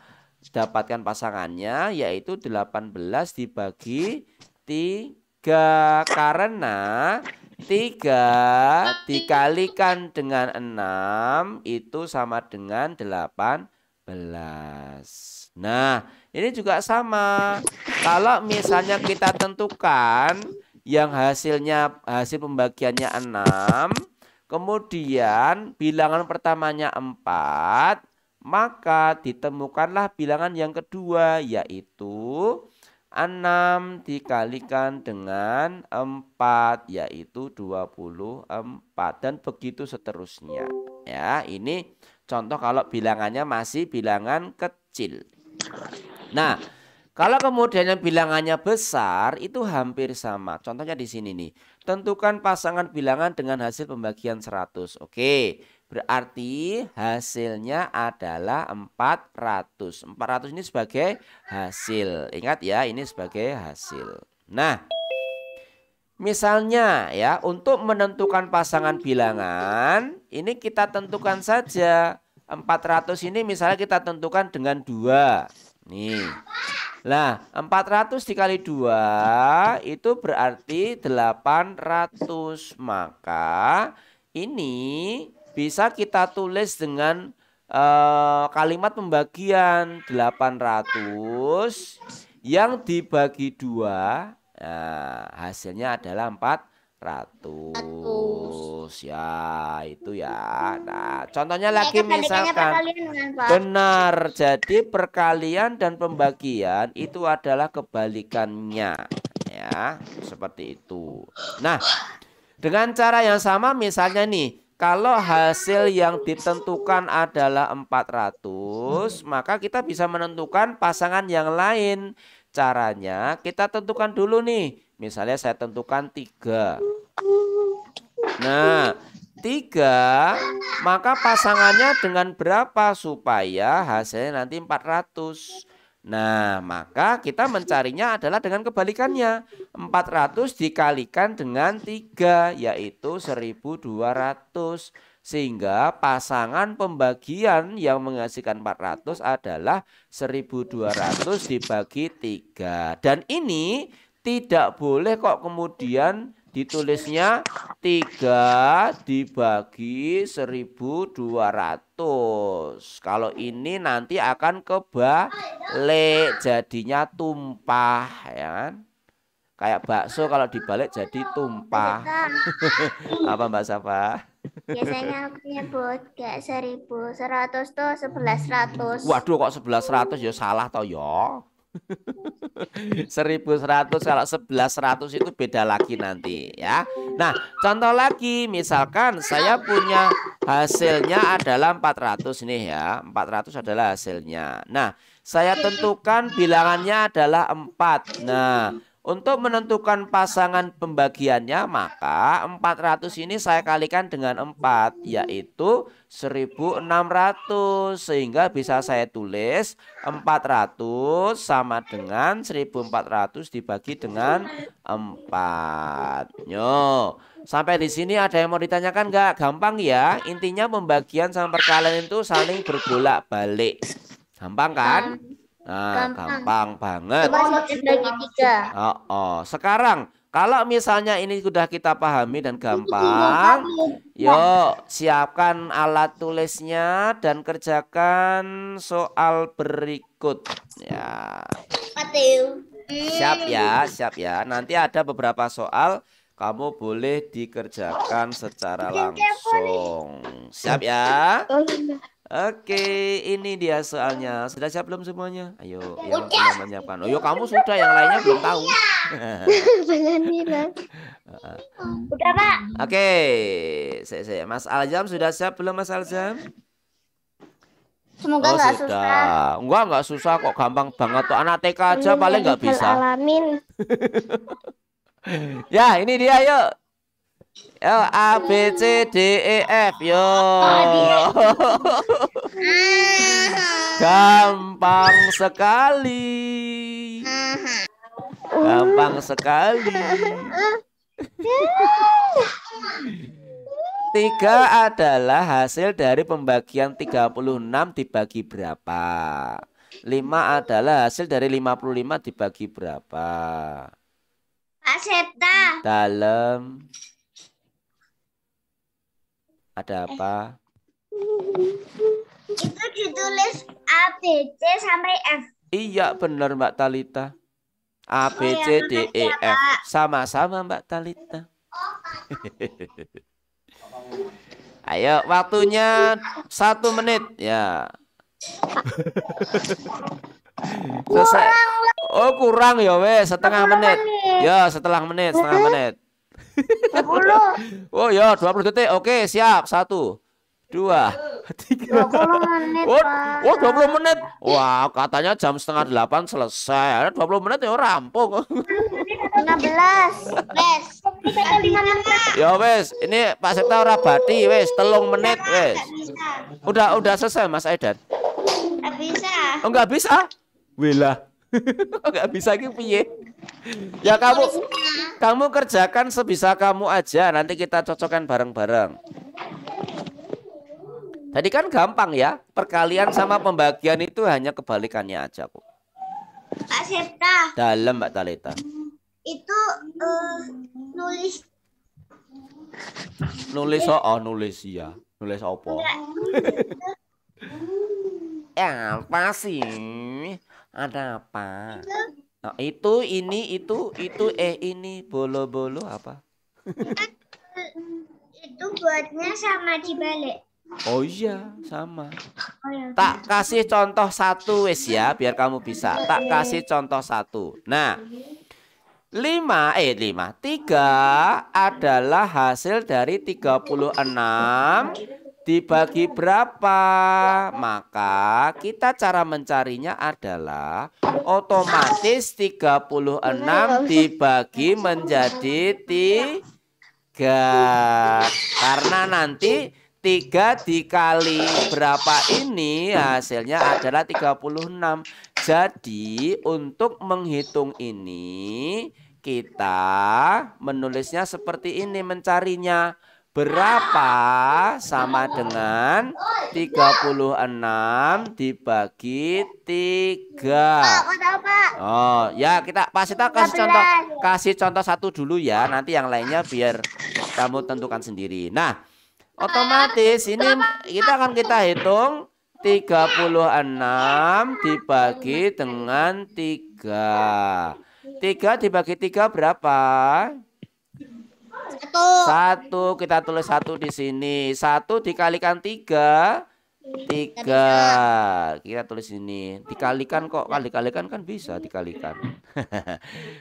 dapatkan pasangannya yaitu 18 dibagi 3. Karena 3 dikalikan dengan 6 itu sama dengan 18. Nah, ini juga sama. Kalau misalnya kita tentukan yang hasil pembagiannya 6, kemudian bilangan pertamanya 4, maka ditemukanlah bilangan yang kedua yaitu 6 dikalikan dengan 4 yaitu 24 dan begitu seterusnya. Ya, ini contoh kalau bilangannya masih bilangan kecil. Nah, kalau kemudian yang bilangannya besar itu hampir sama. Contohnya di sini nih. Tentukan pasangan bilangan dengan hasil pembagian 100. Oke, berarti hasilnya adalah 400. 400 ini sebagai hasil. Ingat ya, ini sebagai hasil. Nah, misalnya ya, untuk menentukan pasangan bilangan, ini kita tentukan saja. 400 ini misalnya kita tentukan dengan 2. Nih. Nah, 400 dikali 2 itu berarti 800. Maka ini bisa kita tulis dengan kalimat pembagian 800 yang dibagi 2. Nah, hasilnya adalah 400. Ya, itu ya. Nah, contohnya lagi misalkan. Benar, jadi perkalian dan pembagian itu adalah kebalikannya. Ya, seperti itu. Nah, dengan cara yang sama misalnya nih, kalau hasil yang ditentukan adalah 400, maka kita bisa menentukan pasangan yang lain. Caranya kita tentukan dulu nih. Misalnya saya tentukan 3. Nah, 3, maka pasangannya dengan berapa supaya hasilnya nanti 400. Nah, maka kita mencarinya adalah dengan kebalikannya. 400 dikalikan dengan 3 yaitu 1200. Sehingga pasangan pembagian yang menghasilkan 400 adalah 1200 dibagi 3. Dan ini tidak boleh kok kemudian ditulisnya 3 dibagi 1200. Kalau ini nanti akan kebalik, jadinya tumpah ya kan? Kayak bakso kalau dibalik jadi tumpah. Apa Mbak Safa? Biasanya aku nyebut kayak 1100 tuh 1100. Waduh, kok 1100 ya salah toh ya. 1100 kalau 1100 itu beda lagi nanti ya. Nah, contoh lagi misalkan saya punya hasilnya adalah 400 nih ya. 400 adalah hasilnya. Nah, saya tentukan bilangannya adalah 4. Nah, untuk menentukan pasangan pembagiannya maka 400 ini saya kalikan dengan 4 yaitu 1600 sehingga bisa saya tulis 400 sama dengan 1400 dibagi dengan 4. Yo, sampai di sini ada yang mau ditanyakan nggak? Gampang ya. Intinya pembagian sama perkalian itu saling berbolak-balik. Gampang kan? Nah, gampang banget. Sekarang kalau misalnya ini sudah kita pahami dan gampang, yuk siapkan alat tulisnya dan kerjakan soal berikut. Ya. Siap ya. Nanti ada beberapa soal kamu boleh dikerjakan secara langsung. Siap ya? Oke, ini dia soalnya. Sudah siap belum semuanya? Ayo, yang belum menyiapkan. Oh, kamu sudah, yang lainnya belum tahu. Udah, Pak. Oke, Mas Aljam sudah siap belum, Mas Aljam? Semoga nggak susah. Nggak susah kok, gampang banget tuh. Anak TK aja paling nggak bisa. Alamin. Ya, ini dia, yuk. A B C D E F. Yo. Gampang sekali. Gampang sekali. 3 adalah hasil dari pembagian 36 dibagi berapa? 5 adalah hasil dari 55 dibagi berapa? Pak Septa. Dalam. Ada apa? Itu ditulis A, B, C sampai F. Iya benar Mbak Talita. A, B, C, D, E, F. Sama-sama Mbak Talita. Ayo waktunya 1 menit ya. Selesai. Oh kurang ya wes setengah menit. Ya setengah menit. 20. Oh ya 20 detik. Oke siap. 1, 2, 3. 20 menit, Pak. Oh 20 menit. Wah katanya jam 7:30 selesai. 20 menit ya rampung. 15. Wes. Ya wes, ini Pak Septa ora bati wes 3 menit wes. Udah selesai Mas Aidan. Nggak bisa. Oh enggak bisa? Wilah. Enggak bisa iki piye? Ya kamu kerjakan sebisa kamu aja, nanti kita cocokkan bareng-bareng. Tadi kan gampang ya, perkalian sama pembagian itu hanya kebalikannya aja kok. Pak Septa. Dalam Mbak Talita. Itu nulis Nulis ya. Nulis apa? Ya apa sih? Ada apa? Nah, itu, ini, itu, ini, bolo-bolo apa? Itu buatnya sama dibalik. Oh iya, sama. Oh, ya. Tak kasih contoh 1 wis ya, biar kamu bisa. Tak kasih contoh 1. Nah, 3 adalah hasil dari 36 dibagi berapa? Maka kita cara mencarinya adalah otomatis 36 dibagi menjadi 3. Karena nanti 3 dikali berapa ini hasilnya adalah 36. Jadi untuk menghitung ini kita menulisnya seperti ini, mencarinya. Berapa sama dengan 36 dibagi 3. Oh ya kita kasih contoh 1 dulu ya. Nanti yang lainnya biar kamu tentukan sendiri. Nah otomatis ini kita hitung 36 dibagi dengan 3. 3 dibagi 3 berapa? 1. Kita tulis 1 di sini. 1 dikalikan 3. 3. Kita tulis ini. Dikalikan kok. Kali-kalikan kan bisa dikalikan.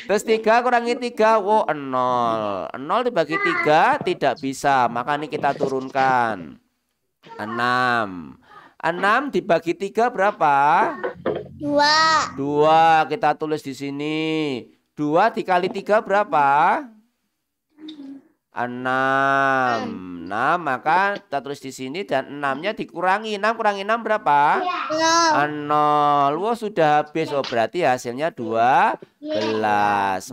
Terus 3 kurangi 3. Oh 0. 0 dibagi 3 tidak bisa. Maka ini kita turunkan. 6. 6 dibagi 3 berapa? 2. Kita tulis di sini. 2 dikali 3 berapa? 6. Maka kita tulis di sini dan 6-nya dikurangi. 6 kurangi 6 berapa? 0. Wah sudah habis. Oh berarti hasilnya 12.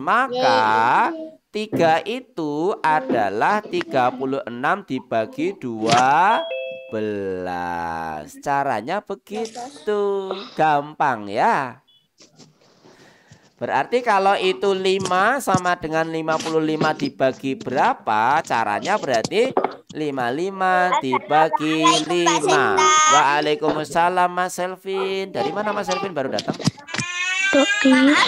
Maka 3 itu adalah 36 dibagi 12. Caranya begitu. Gampang ya. Berarti kalau itu 5 sama dengan 55 dibagi berapa? Caranya berarti 55 dibagi 5. Waalaikumsalam Mas Selvin. Dari mana Mas Selvin baru datang? Enggak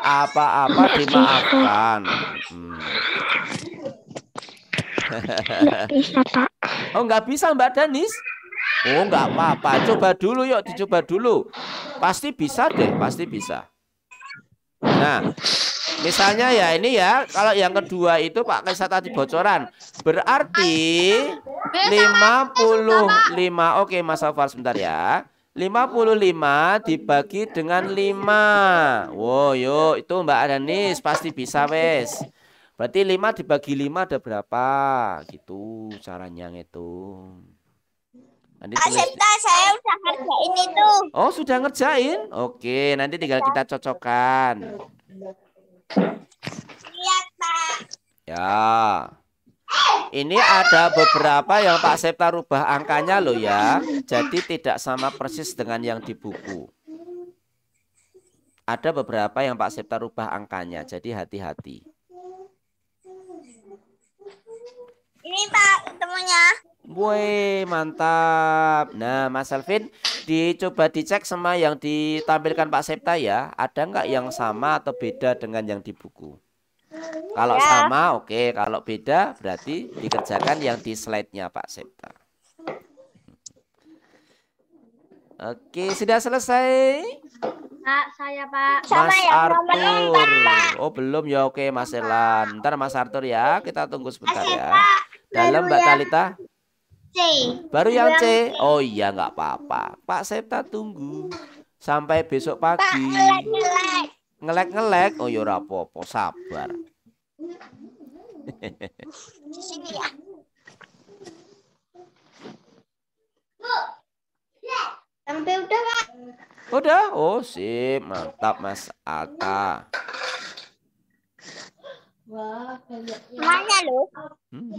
apa-apa, dimaafkan. Oh enggak bisa Mbak Danis? Oh enggak apa-apa, coba dulu yuk, dicoba dulu. Pasti bisa deh, pasti bisa. Nah, misalnya ya ini ya, kalau yang kedua itu Pak Kaisa tadi bocoran. Berarti 55. Oke Mas Alvar sebentar ya. 55 dibagi dengan 5. Wow, yuk itu Mbak Danis pasti bisa wes. Berarti 5 dibagi 5 ada berapa? Gitu caranya ngitung. Nanti Pak Septa, saya udah ngerjain itu. Oh, sudah ngerjain? Oke, nanti tinggal kita cocokkan. Lihat, Pak. Ya. Ini ada beberapa yang Pak Septa rubah angkanya loh ya. Jadi tidak sama persis dengan yang di buku. Ada beberapa yang Pak Septa rubah angkanya, jadi hati-hati. Ini Pak temunya. Woi, mantap. Nah, Mas Alvin, dicoba dicek sama yang ditampilkan Pak Septa ya. Ada nggak yang sama atau beda dengan yang di buku? Kalau Ya. sama, oke. Kalau beda, berarti dikerjakan yang di slide-nya Pak Septa. Oke, sudah selesai? Pak, saya Pak. Sama Mas yang nomor Arthur. 4, Pak. Oh, belum ya. Oke, Mas Elan. Ntar Mas Arthur ya. Kita tunggu sebentar ya. Pak, Dalam baru Mbak yang Talita. C. Baru yang C. Oh iya, nggak apa-apa. Pak Septa tunggu sampai besok Pak, pagi. ngelek-ngelek. Ngelek-ngelek. Oh ya ora apa-apa, sabar. Di sini ya. Sampai udah, Pak. Udah? Oh, sip. Mantap, Mas Ata. Mana lu? Hmm.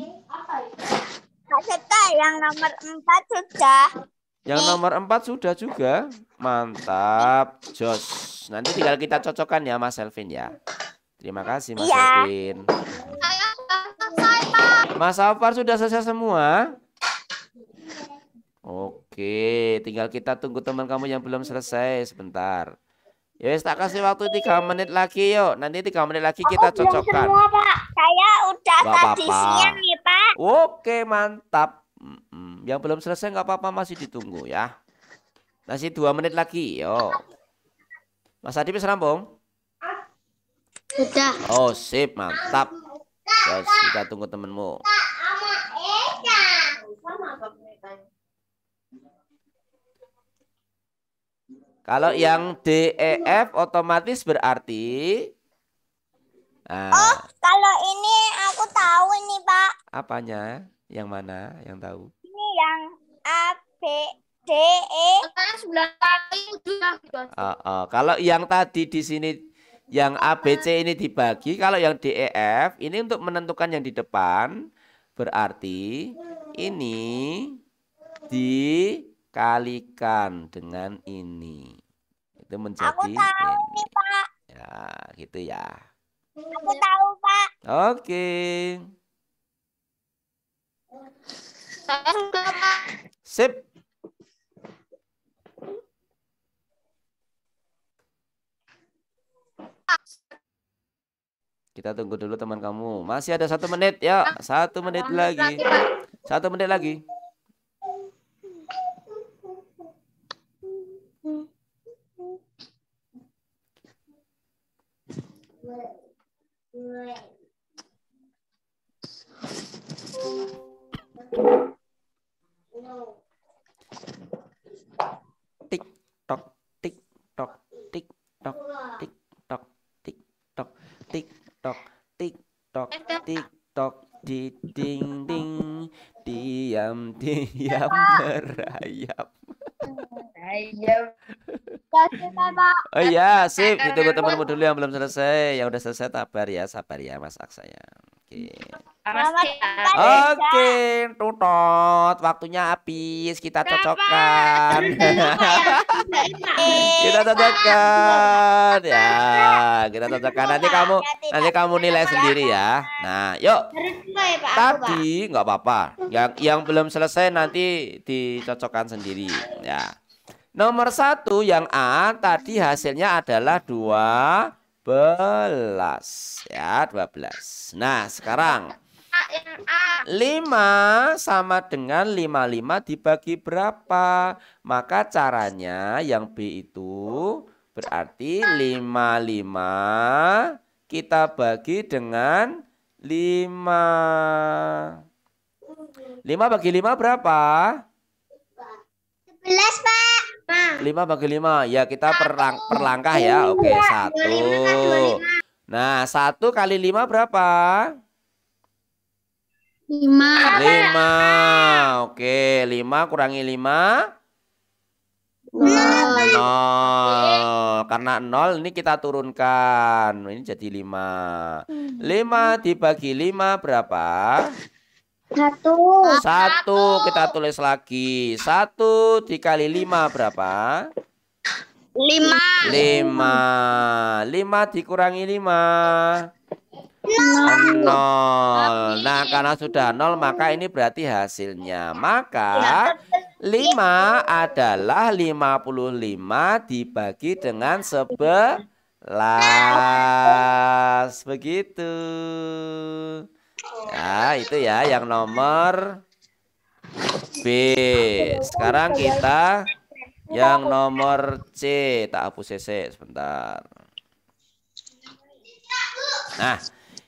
Pak Septa, yang nomor 4 sudah. Yang nomor 4 sudah juga. Mantap. Jos. Nanti tinggal kita cocokkan ya, Mas Elvin ya. Terima kasih, Mas Iya. Elvin. Saya sudah selesai, Pak. Mas Alvar sudah selesai semua? Oke, tinggal kita tunggu teman kamu yang belum selesai sebentar. Ya wes, tak kasih waktu 3 menit lagi yuk. Nanti 3 menit lagi kita Belum cocokkan. semua, Pak. Saya udah Nggak tadi apa-apa. siang nih, Pak. Oke, mantap. Yang belum selesai nggak apa-apa, masih ditunggu ya. Masih 2 menit lagi, yuk. Mas Adi bisa rampung? Sudah. Oh, sip, mantap. Terus kita tunggu temenmu. Kalau yang D, E, F otomatis berarti Oh, kalau ini aku tahu ini, Pak. apanya? Yang mana yang tahu? Ini yang A, B, D, E. Katanya 9 kali udah gitu. Kalau yang tadi di sini yang A, B, C ini dibagi, kalau yang D, E, F ini untuk menentukan yang di depan, berarti ini dikalikan dengan ini. Itu menjadi Aku tahu ini. nih, Pak. Ya, gitu ya. Aku tahu, Pak. Oke. Saya sudah, Pak. Sip. Kita tunggu dulu teman kamu. Masih ada 1 menit ya. 1 menit lagi. 1 menit lagi. Tik tok tik tok tik tok tik tok tik tok tik tok tik tok tik tok di ding ding diam diam merayap. Oh iya, sip. Ditunggu temanmu dulu yang belum selesai. Yang udah selesai sabar ya Mas Aksaya. Oke. Oke, tutot. Waktunya habis. Kita cocokkan. Kita cocokkan. Ya, kita cocokkan. Nanti kamu nilai sendiri ya. Nah, yuk. Tadi nggak apa-apa. Yang belum selesai nanti dicocokkan sendiri. Ya. Nomor 1 yang A tadi hasilnya adalah 12 ya, 12. Nah, sekarang 5 sama dengan 55 dibagi berapa? Maka caranya yang B itu berarti 55 kita bagi dengan 5. 5 bagi 5 berapa? 11, Pak. 5 bagi 5. Ya, kita per langkah ya. Oke, 1, Nah, 1 kali 5 berapa? 5. 5. Oke, 5 kurangi 5. 0. Karena 0 ini kita turunkan. Ini jadi 5. 5 dibagi 5 berapa? 1. 1 kita tulis lagi. 1 dikali 5 berapa? 5. 5. 5 dikurangi 5. 0. Nah, karena sudah 0 maka ini berarti hasilnya. Maka 5 adalah 55 dibagi dengan 11. Begitu. Nah, itu ya yang nomor B. Sekarang kita yang nomor C. Tak hapus CC sebentar. Nah,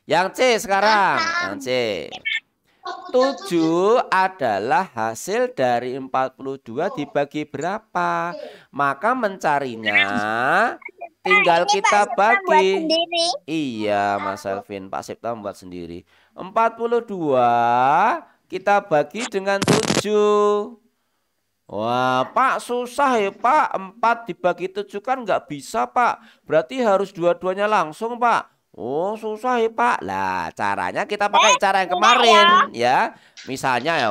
yang C sekarang. Yang C. 7 adalah hasil dari 42 dibagi berapa? Maka mencarinya tinggal kita bagi. Iya, Mas Elvin. Pak Sipta membuat sendiri. 42 kita bagi dengan 7. Wah, Pak susah ya Pak. 4 dibagi 7 kan nggak bisa Pak. Berarti harus dua-duanya langsung Pak. Oh susah ya Pak. Lah caranya kita pakai cara yang kemarin ya. Misalnya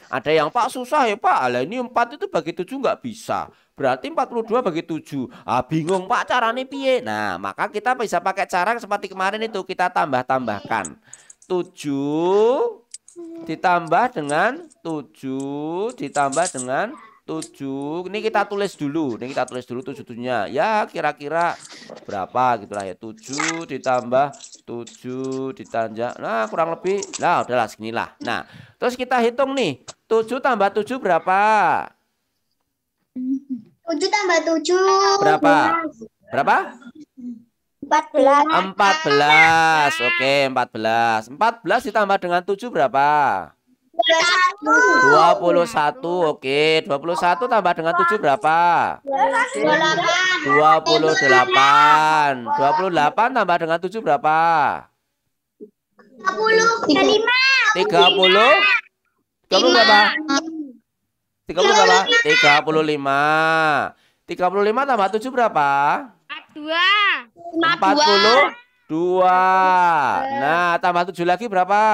ada yang Pak susah ya Pak. Lah ini 4 itu bagi 7 nggak bisa. Berarti 42 bagi 7. Bingung Pak caranya piye. Nah maka kita bisa pakai cara seperti kemarin itu. Kita tambah-tambahkan 7 ditambah dengan 7 ditambah dengan 7. Ini kita tulis dulu. 7-7-nya. Ya kira-kira berapa gitulah ya. 7 ditambah 7 ditambah. Nah kurang lebih. Nah udahlah seginilah. Nah terus kita hitung nih. 7 tambah 7 berapa? 7 tambah 7. Berapa? 14. Oke 14. 14 ditambah dengan 7 berapa? 21. Oke 21 tambah dengan 7 berapa? 28. 28 tambah dengan 7 berapa? 30. 30. 30 berapa? 30 berapa? 35. 35 tambah 7 berapa? 42. Nah tambah 7 lagi berapa?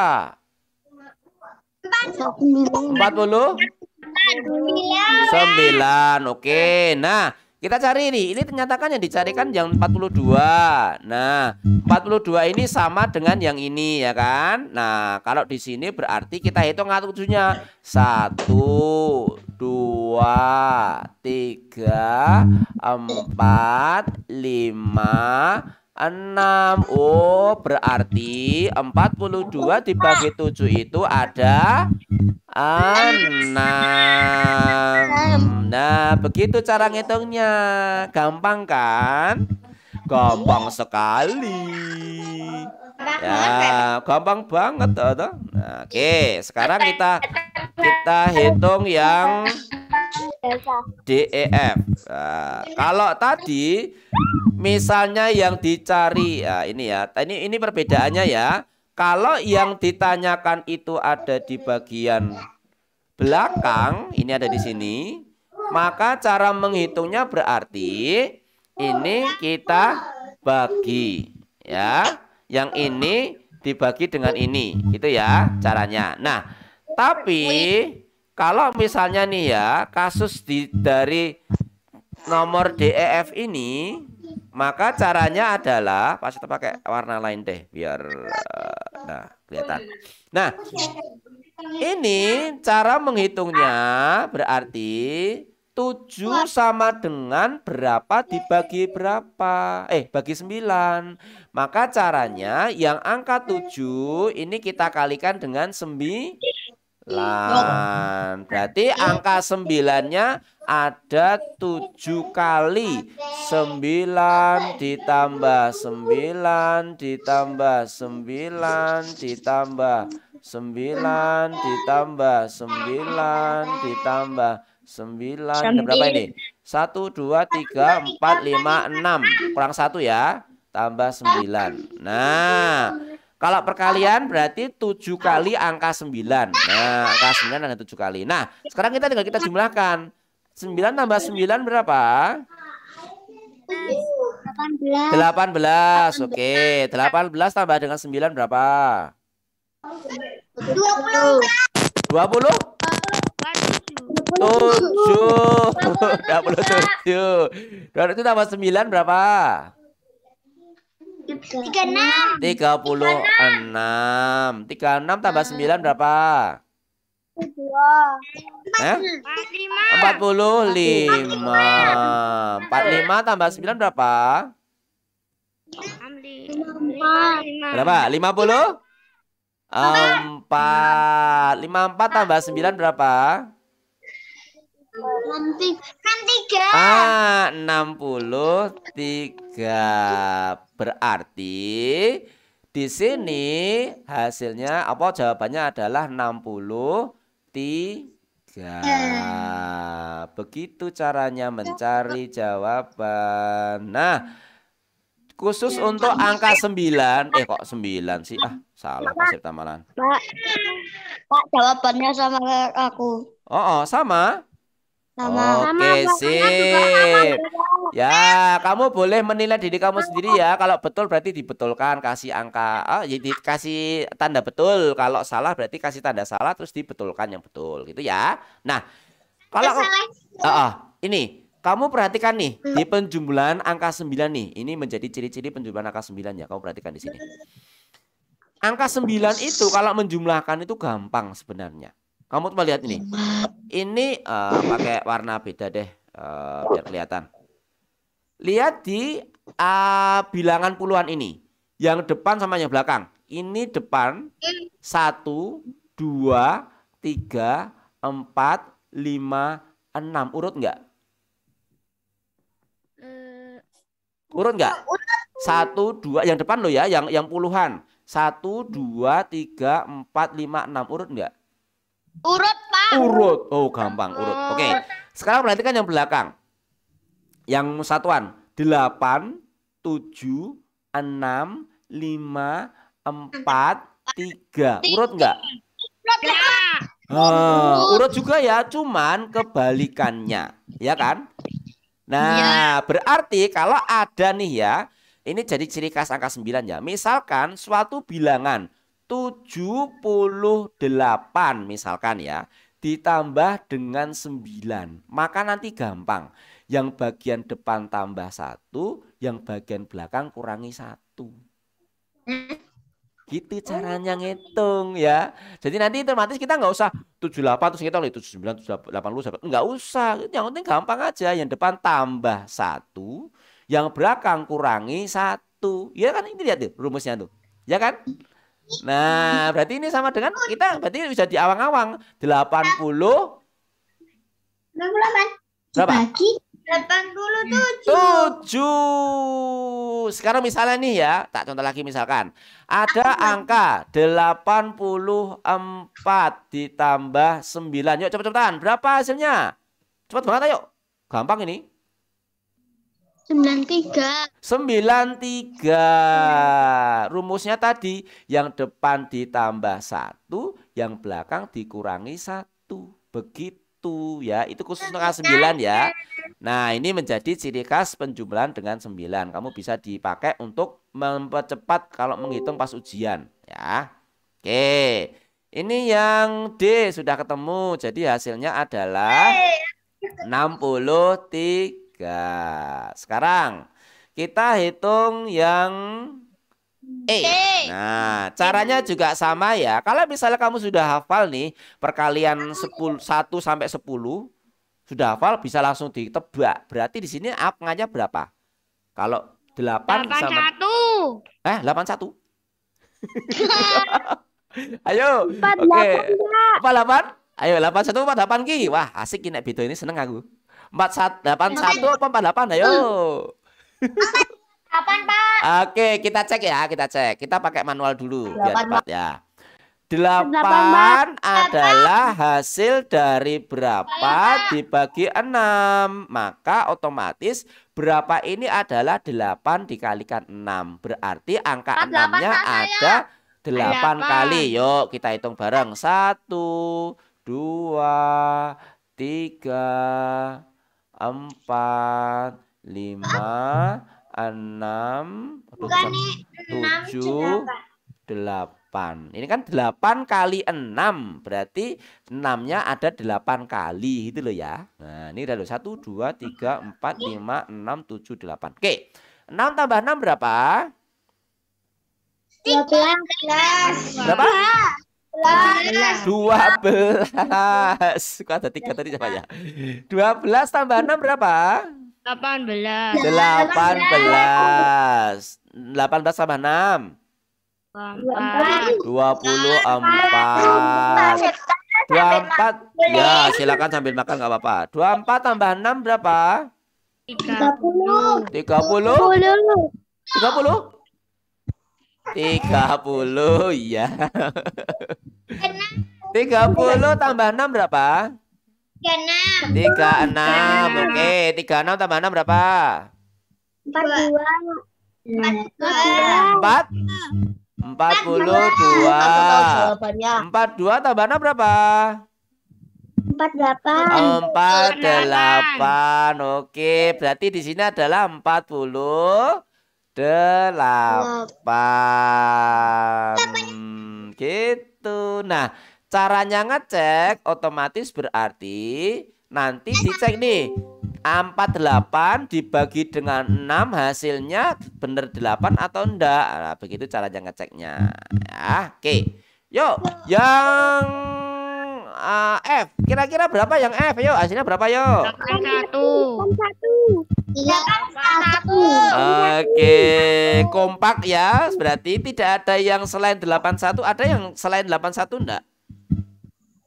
49. Oke. Nah kita cari ini ternyata kan yang dicarikan yang 42. Nah 42 ini sama dengan yang ini ya kan. Nah kalau di sini berarti kita hitung angka 7-nya. 1, 2, 3, 4, 5, 6. Oh berarti 42 dibagi 7 itu ada 6. Nah begitu cara ngitungnya. Gampang kan? Gampang sekali. Ya gampang banget toh. Nah, oke sekarang kita hitung yang DEF. Nah, kalau tadi misalnya yang dicari ya ini perbedaannya ya. Kalau yang ditanyakan itu ada di bagian belakang, ini ada di sini, maka cara menghitungnya berarti ini kita bagi ya. Yang ini dibagi dengan ini, gitu ya caranya. Nah, tapi kalau misalnya nih ya, kasus dari nomor DEF ini, maka caranya adalah pasti kita pakai warna lain deh biar nah, kelihatan. Nah, ini cara menghitungnya berarti 7 sama dengan berapa dibagi berapa? Bagi 9. Maka caranya yang angka 7 ini kita kalikan dengan 9. Berarti angka 9-nya ada 7 kali. 9 ditambah 9 ditambah 9 ditambah 9 ditambah 9 ditambah 9 berapa ini? 1, 2, 3, 4, 5, 6. Kurang 1 ya. Tambah 9. Nah, kalau perkalian berarti 7 kali angka 9. Nah, angka 9 ada 7 kali. Nah, sekarang kita jumlahkan. 9 tambah 9 berapa? 18. Oke, 18 tambah dengan 9 berapa? 20. 20? 7. 27. 27 tambah 9 berapa? 36. 36. 36 tambah 9 berapa? 45. 45 tambah 9 berapa? Berapa? 50? 4. 54 tambah 9 berapa? 63. 63. Berarti di sini hasilnya apa? Jawabannya adalah 63. Begitu caranya mencari jawaban. Nah, khusus untuk angka 9. Kok 9 sih? Salah Pak Sipta Malan. Pak, jawabannya sama kayak aku. Oh, sama? Sama. Oke, sip. Ya, kamu boleh menilai diri kamu sendiri ya. Kalau betul berarti dibetulkan, kasih angka, kasih tanda betul. Kalau salah berarti kasih tanda salah terus dibetulkan yang betul, gitu ya. Nah, kalau ini kamu perhatikan nih di penjumlahan angka 9 nih. Ini menjadi ciri-ciri penjumlahan angka 9 ya. Kamu perhatikan di sini. Angka 9 itu kalau menjumlahkan itu gampang sebenarnya. Kamu coba lihat ini. Ini pakai warna beda deh biar kelihatan. Lihat di bilangan puluhan ini. Yang depan sama yang belakang. Ini depan 1, 2, 3, 4, 5, 6. Urut enggak? Urut enggak? 1, 2. Yang depan loh ya. Yang puluhan. 1, 2, 3, 4, 5, 6. Urut enggak? Urut, Pak. Urut. Oh, gampang urut. Oke. Sekarang perhatikan yang belakang. Yang satuan. 8, 7, 6, 5, 4, 3. Urut enggak? Urut juga ya, cuman kebalikannya. Ya kan? Nah, berarti kalau ada nih ya, ini jadi ciri khas angka 9 ya. Misalkan suatu bilangan 78 misalkan ya, ditambah dengan 9. Maka nanti gampang. Yang bagian depan tambah 1, yang bagian belakang kurangi 1. Gitu caranya ngitung ya. Jadi nanti otomatis kita nggak usah 78 terus kita 79, 80, nggak usah. Yang penting gampang aja. Yang depan tambah 1, yang belakang kurangi 1. Ya kan, ini lihat tuh rumusnya tuh. Ya kan? Nah, berarti ini sama dengan kita berarti bisa diawang-awang. 80 berapa? 7. Sekarang misalnya nih ya, tak contoh lagi misalkan. Ada angka 84 ditambah 9. Yuk cepet-cepetan. Berapa hasilnya? Cepet banget ayo. Gampang ini. 93. Rumusnya tadi yang depan ditambah 1, yang belakang dikurangi 1. Begitu ya. Itu khusus angka 9 ya. Nah, ini menjadi ciri khas penjumlahan dengan 9. Kamu bisa dipakai untuk mempercepat kalau menghitung pas ujian ya. Oke. Ini yang D sudah ketemu. Jadi hasilnya adalah 63. Sekarang kita hitung yang E. Nah, caranya juga sama ya. Kalau misalnya kamu sudah hafal nih perkalian 1 sampai 10, sudah hafal bisa langsung ditebak. Berarti di sini angkanya berapa? Kalau 8 sama 81. Ayo. Oke. 48. Ayo 81 48 ki. Wah, asik ini Bito ini seneng aku. 81 apa 48? Ayo. 8, Pak. Oke, kita cek ya, kita cek. Kita pakai manual dulu biar cepat ya. 8 adalah hasil dari berapa dibagi 6. Maka otomatis berapa ini adalah 8 dikalikan 6. Berarti angka 6-nya ada 8 kali. Yuk kita hitung bareng. 1, 2, 3, 4, 5, 6, 7, 8. Ini kan 8 kali 6. Berarti 6-nya ada 8 kali gitu loh ya. Nah ini udah 1, 2, 3, 4, 5, 6, 7, 8. Oke. 6 tambah 6 berapa? 12. Berapa? 12. Kok ada 3 tadi coba ya. 12 tambah 6 berapa? 18. 18. 18 tambah 6. 24. 24. Ya, silakan sambil makan nggak apa-apa. 24 tambah 6 berapa? 30. 30. 30. 30 ya. 30 tambah 6 berapa? 36. 36. Oke, 36 tambah 6 berapa? 42. 4. 42. 42 tambah 6 berapa? 48. 48. Oke, berarti di sini adalah 48. Gitu. Nah, caranya ngecek otomatis berarti nanti dicek nih. 48 dibagi dengan 6 hasilnya bener 8 atau enggak. Nah, begitu caranya ngeceknya. Ya, oke. Yuk, yang F. Kira-kira berapa yang F? Yuk, hasilnya berapa yuk? 81. Oke, kompak ya. Berarti tidak ada yang selain 81. Ada yang selain 81 enggak?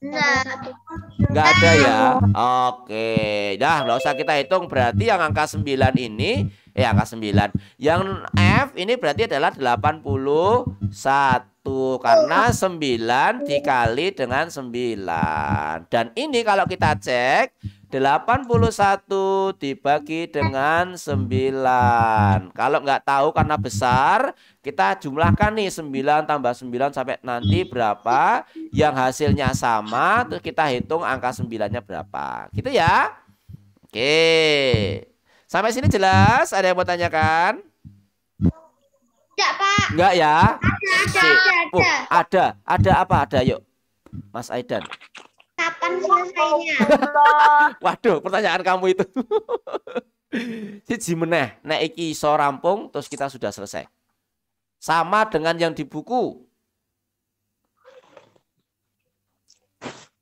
Enggak ada ya. Oke, dah nggak usah kita hitung. Berarti yang angka 9 ini, angka 9. Yang F ini berarti adalah 81 karena 9 dikali dengan 9. Dan ini kalau kita cek 81 dibagi dengan 9. Kalau nggak tahu karena besar, kita jumlahkan nih 9 tambah 9 sampai nanti berapa. Yang hasilnya sama, terus kita hitung angka 9-nya berapa. Gitu ya. Oke. Sampai sini jelas? Ada yang mau tanyakan? Tidak, Pak. Enggak ya? Ada. Ada apa? Ada, yuk. Mas Aidan. Kapan selesainya? Waduh, pertanyaan kamu itu. Siji meneh, nek iki iso rampung terus kita sudah selesai. Sama dengan yang di buku.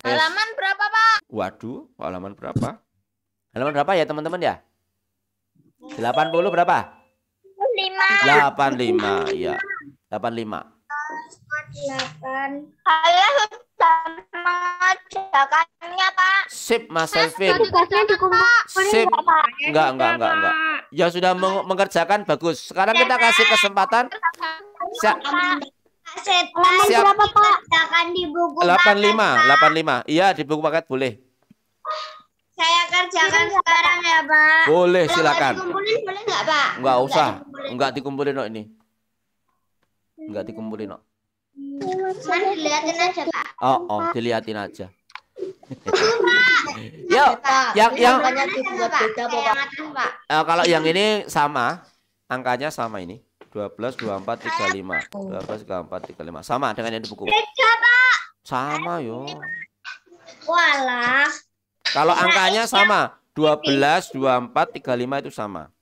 Halaman berapa, Pak? Waduh, halaman berapa? Halaman berapa ya, teman-teman ya? 80 berapa? 85, ya. 85. 8. Saya sudah mengerjakannya, Pak. Sip, Mas Selvin. Tugasnya dikumpulin Sip. nggak, Pak? Enggak. Ya sudah mengerjakan, bagus. Sekarang kita kasih kesempatan. Siap. Siap. Berapa, Pak? Kerjakan di buku 85. Iya, di buku paket boleh. Saya kerjakan sekarang ya, Pak. Boleh, Kalau silakan. nggak dikumpulin boleh nggak, Pak? Enggak usah. Enggak dikumpulin no ini. Enggak dikumpulin no. Cuman dilihatin aja, Pak. Oh, dilihatin aja. Yuk, yang dibuat beda, Pak. kalau yang ini sama, angkanya sama ini. 12, 24, 35. 12, 24, 35. Sama dengan yang di buku. Beda, Pak. Sama yo. Walah. Kalau angkanya sama, 12, 24, 35 itu sama.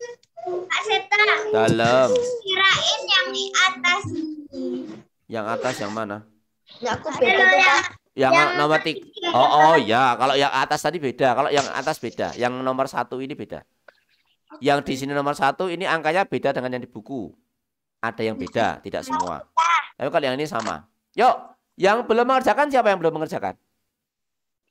Pak Seta. Dalam. Kirain yang di atas ini. Yang atas yang mana? Ya, aku beda tuh, Pak. Yang nomor 3. Oh ya, kalau yang atas tadi beda. Kalau yang atas beda. Yang nomor 1 ini beda. Yang di sini nomor 1 ini angkanya beda dengan yang di buku. Ada yang beda, tidak semua. Tapi kalau yang ini sama. Yuk, yang belum mengerjakan siapa yang belum mengerjakan?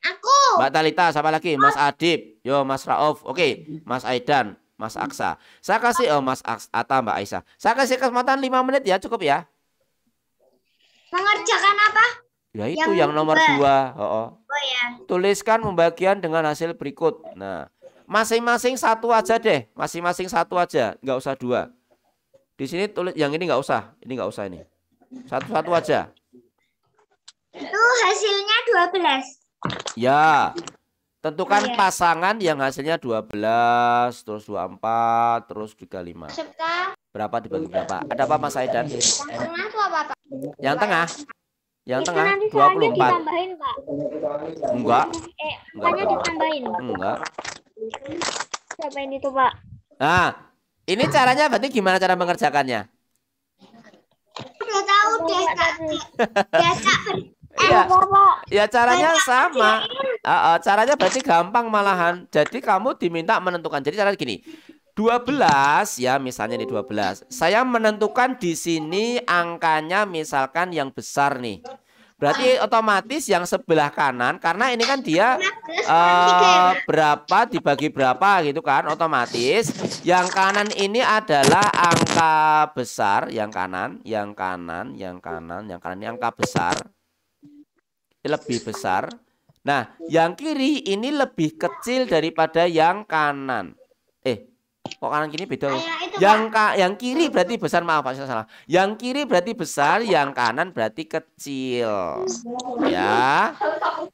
Aku. Mbak Talita, siapa lagi? Mas Adib, yo Mas Rauf, oke, Mas Aidan, Mas Aksa. Saya kasih Mas Ata, Mbak Aisyah. Saya kasih kesempatan 5 menit ya, cukup ya. Mengerjakan apa? Ya itu yang nomor 2. Oh ya. Tuliskan pembagian dengan hasil berikut. Nah, masing-masing satu aja deh. Masing-masing satu aja, nggak usah 2. Di sini tulis yang ini nggak usah. Ini nggak usah ini. Satu-satu aja. Itu hasilnya 12. Ya. Tentukan pasangan yang hasilnya 12, terus 24, terus 35. Berapa dibagi berapa? Ada apa Mas Aidan? Yang tengah itu apa, Pak? Yang tengah? Yang Itu tengah nanti 24. ditambahin, Pak. Enggak. Makanya ditambahin. Enggak. Siapa ini tuh, Pak? Nah, ini caranya berarti gimana cara mengerjakannya? Udah tahu deh, Kak. Biasa Ya caranya sama. Caranya berarti gampang malahan. Jadi kamu diminta menentukan. Jadi caranya gini. 12 ya, misalnya nih 12. Saya menentukan di sini angkanya misalkan yang besar nih. Berarti otomatis yang sebelah kanan, karena ini kan dia berapa dibagi berapa gitu kan, otomatis yang kanan ini adalah angka besar, yang kanan ini angka besar. Lebih besar. Nah, yang kiri ini lebih kecil daripada yang kanan. Kok kanan kiri beda? Yang kiri berarti besar, maaf Pak, saya salah. Yang kiri berarti besar, yang kanan berarti kecil. Ya.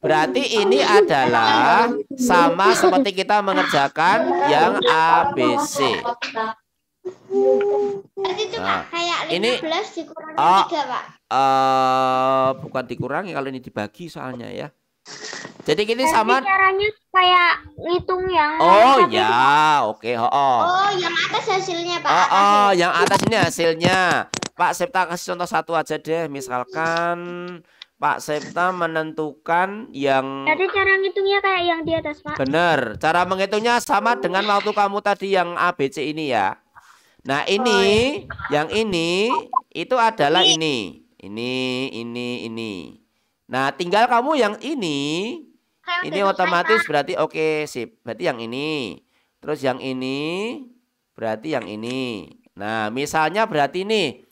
Berarti ini adalah sama seperti kita mengerjakan yang ABC. Berarti itu Pak, kayak 15 ini dikurangi 3, Pak. Bukan dikurangi, kalau ini dibagi soalnya ya. Jadi gini sama. Caranya kayak ngitung yang. Oh ya, oke. Oh, yang atas hasilnya Pak. Yang atas ini hasilnya. Pak Septa kasih contoh satu aja deh. Misalkan Pak Septa menentukan yang. Jadi cara ngitungnya kayak yang di atas, Pak. Bener. Cara menghitungnya sama dengan waktu kamu tadi yang ABC ini ya. Nah ini, yang ini itu adalah ini. Nah tinggal kamu yang ini otomatis berarti oke, sip. Berarti yang ini. Terus yang ini berarti yang ini. Nah misalnya berarti ini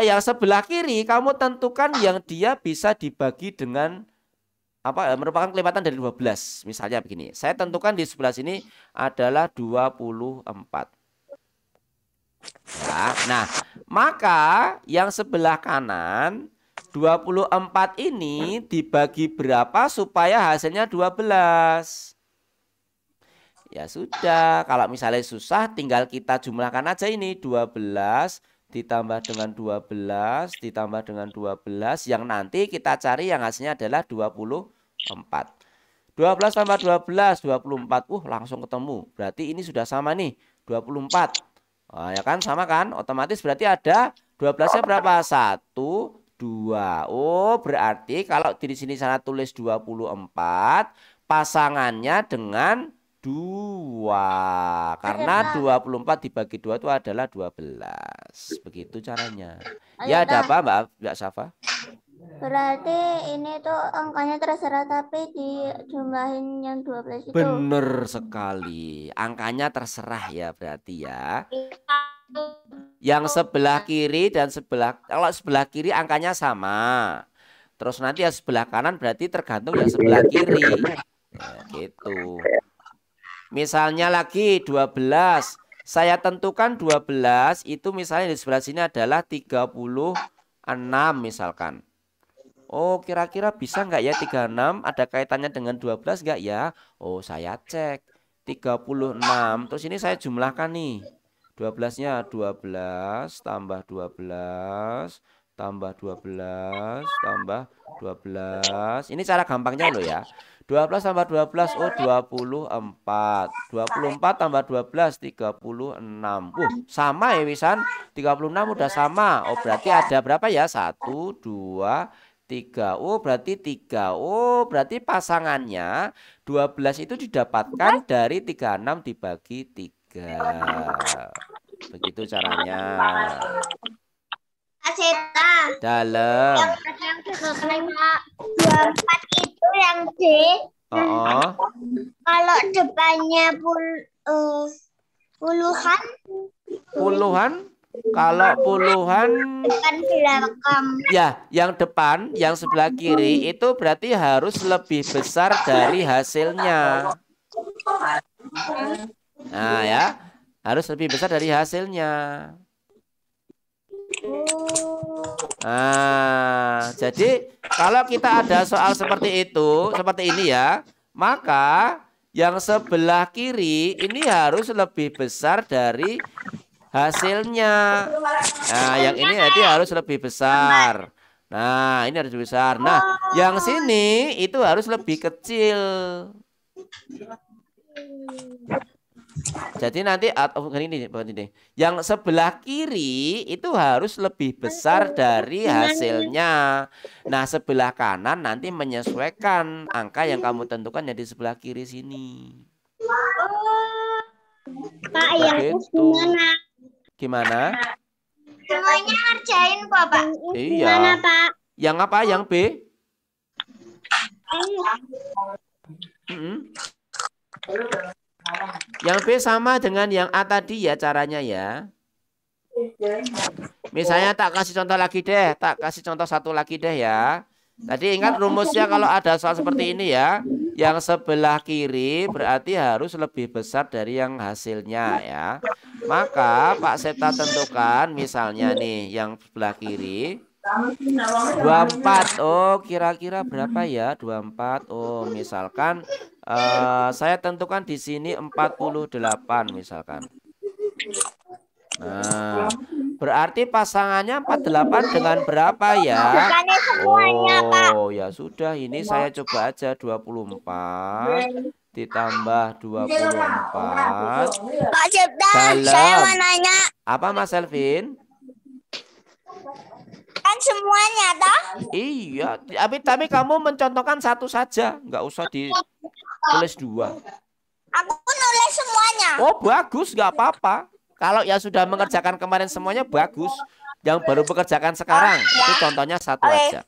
yang sebelah kiri kamu tentukan yang dia bisa dibagi dengan apa, merupakan kelipatan dari 12. Misalnya begini, saya tentukan di sebelah sini adalah 24 ya. Nah maka yang sebelah kanan 24 ini dibagi berapa supaya hasilnya 12. Ya sudah, kalau misalnya susah tinggal kita jumlahkan aja ini 12 ditambah dengan 12 ditambah dengan 12 yang nanti kita cari yang hasilnya adalah 24. 12 tambah 12 24. Langsung ketemu. Berarti ini sudah sama nih, 24. Ya kan, sama kan? Otomatis berarti ada 12-nya berapa? 1 2. Oh, berarti kalau di sini sana tulis 24, pasangannya dengan 2. Karena 24 dibagi 2 itu adalah 12. Begitu caranya. Ya, ada apa Mbak Safa? Berarti ini tuh angkanya terserah tapi dijumlahin yang 12 itu. Bener sekali. Angkanya terserah ya berarti ya. Yang sebelah kiri dan kalau sebelah kiri angkanya sama. Terus nanti yang sebelah kanan berarti tergantung yang sebelah kiri. Ya, gitu. Misalnya lagi 12. Saya tentukan 12 itu misalnya di sebelah sini adalah 36 misalkan. Oh, kira-kira bisa nggak ya 36? Ada kaitannya dengan 12 nggak ya? Oh, saya cek. 36. Terus ini saya jumlahkan nih. 12-nya 12 tambah 12 tambah 12 tambah 12. Ini cara gampangnya loh ya. 12 tambah 12, oh 24. 24 tambah 12, 36. Sama ya Wisan. 36 udah sama. Oh berarti ada berapa ya? 1, 2, 3. Oh berarti 3. Oh berarti pasangannya 12 itu didapatkan dari 36 dibagi 3. Begitu caranya. Aseta. Dalam. Yang 24 itu yang D. Kalau depannya puluhan. Puluhan? Kalau puluhan, Kan belakang. ya, yang depan, yang sebelah kiri itu berarti harus lebih besar dari hasilnya. Nah ya, harus lebih besar dari hasilnya. Nah, jadi kalau kita ada soal seperti itu, seperti ini ya, maka yang sebelah kiri ini harus lebih besar dari hasilnya. Nah, yang ini nanti harus lebih besar. Nah, ini harus lebih besar. Nah, yang sini itu harus lebih kecil. Jadi nanti ini, yang sebelah kiri itu harus lebih besar dari hasilnya. Nah, sebelah kanan nanti menyesuaikan angka yang kamu tentukan yang di sebelah kiri sini. Pak, yang gimana? Gimana? Semuanya ngerjain kok, Pak. Iya. Gimana, Pak? Yang apa? Yang B? Yang B sama dengan yang A tadi ya caranya ya. Misalnya tak kasih contoh lagi deh. Tak kasih contoh satu lagi deh ya. Tadi ingat rumusnya kalau ada soal seperti ini ya. Yang sebelah kiri berarti harus lebih besar dari yang hasilnya ya. Maka Pak Septa tentukan misalnya nih yang sebelah kiri 24. Oh, kira-kira berapa ya? 24. Oh, misalkan saya tentukan di sini 48 misalkan. Nah, berarti pasangannya 48 dengan berapa ya? Oh, ya sudah, ini saya coba aja 24 ditambah 24. Pak Septa, saya mau nanya. Apa Mas Elvin? Kan semuanya, toh? Iya, tapi kamu mencontohkan satu saja, nggak usah ditulis dua. Aku nulis semuanya. Oh, bagus, nggak apa-apa. Kalau yang sudah mengerjakan kemarin semuanya bagus. Yang baru mengerjakan sekarang itu contohnya satu aja.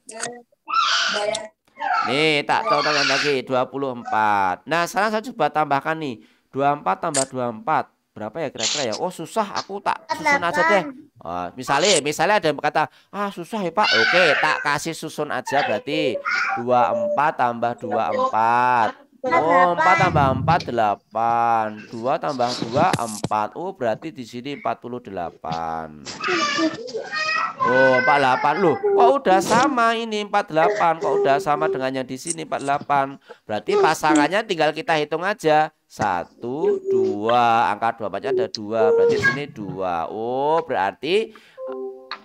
Nih, tak contohkan lagi 24. Nah, sekarang saya coba tambahkan nih. 24 tambah 24. Berapa ya kira-kira ya? Oh, susah, aku tak susun aja deh. Oh, misalnya ada yang berkata, "Ah, susah ya, Pak." Oke, tak kasih susun aja berarti 24 tambah 24. Oh, 4 tambah 4 8. 2 tambah 2 4. Oh, berarti di sini 48. Oh, 48 loh. Kok udah sama ini 48? Kok udah sama dengan yang di sini 48? Berarti pasangannya tinggal kita hitung aja. 1 2. Angka 24-nya ada 2. Berarti di sini 2. Oh, berarti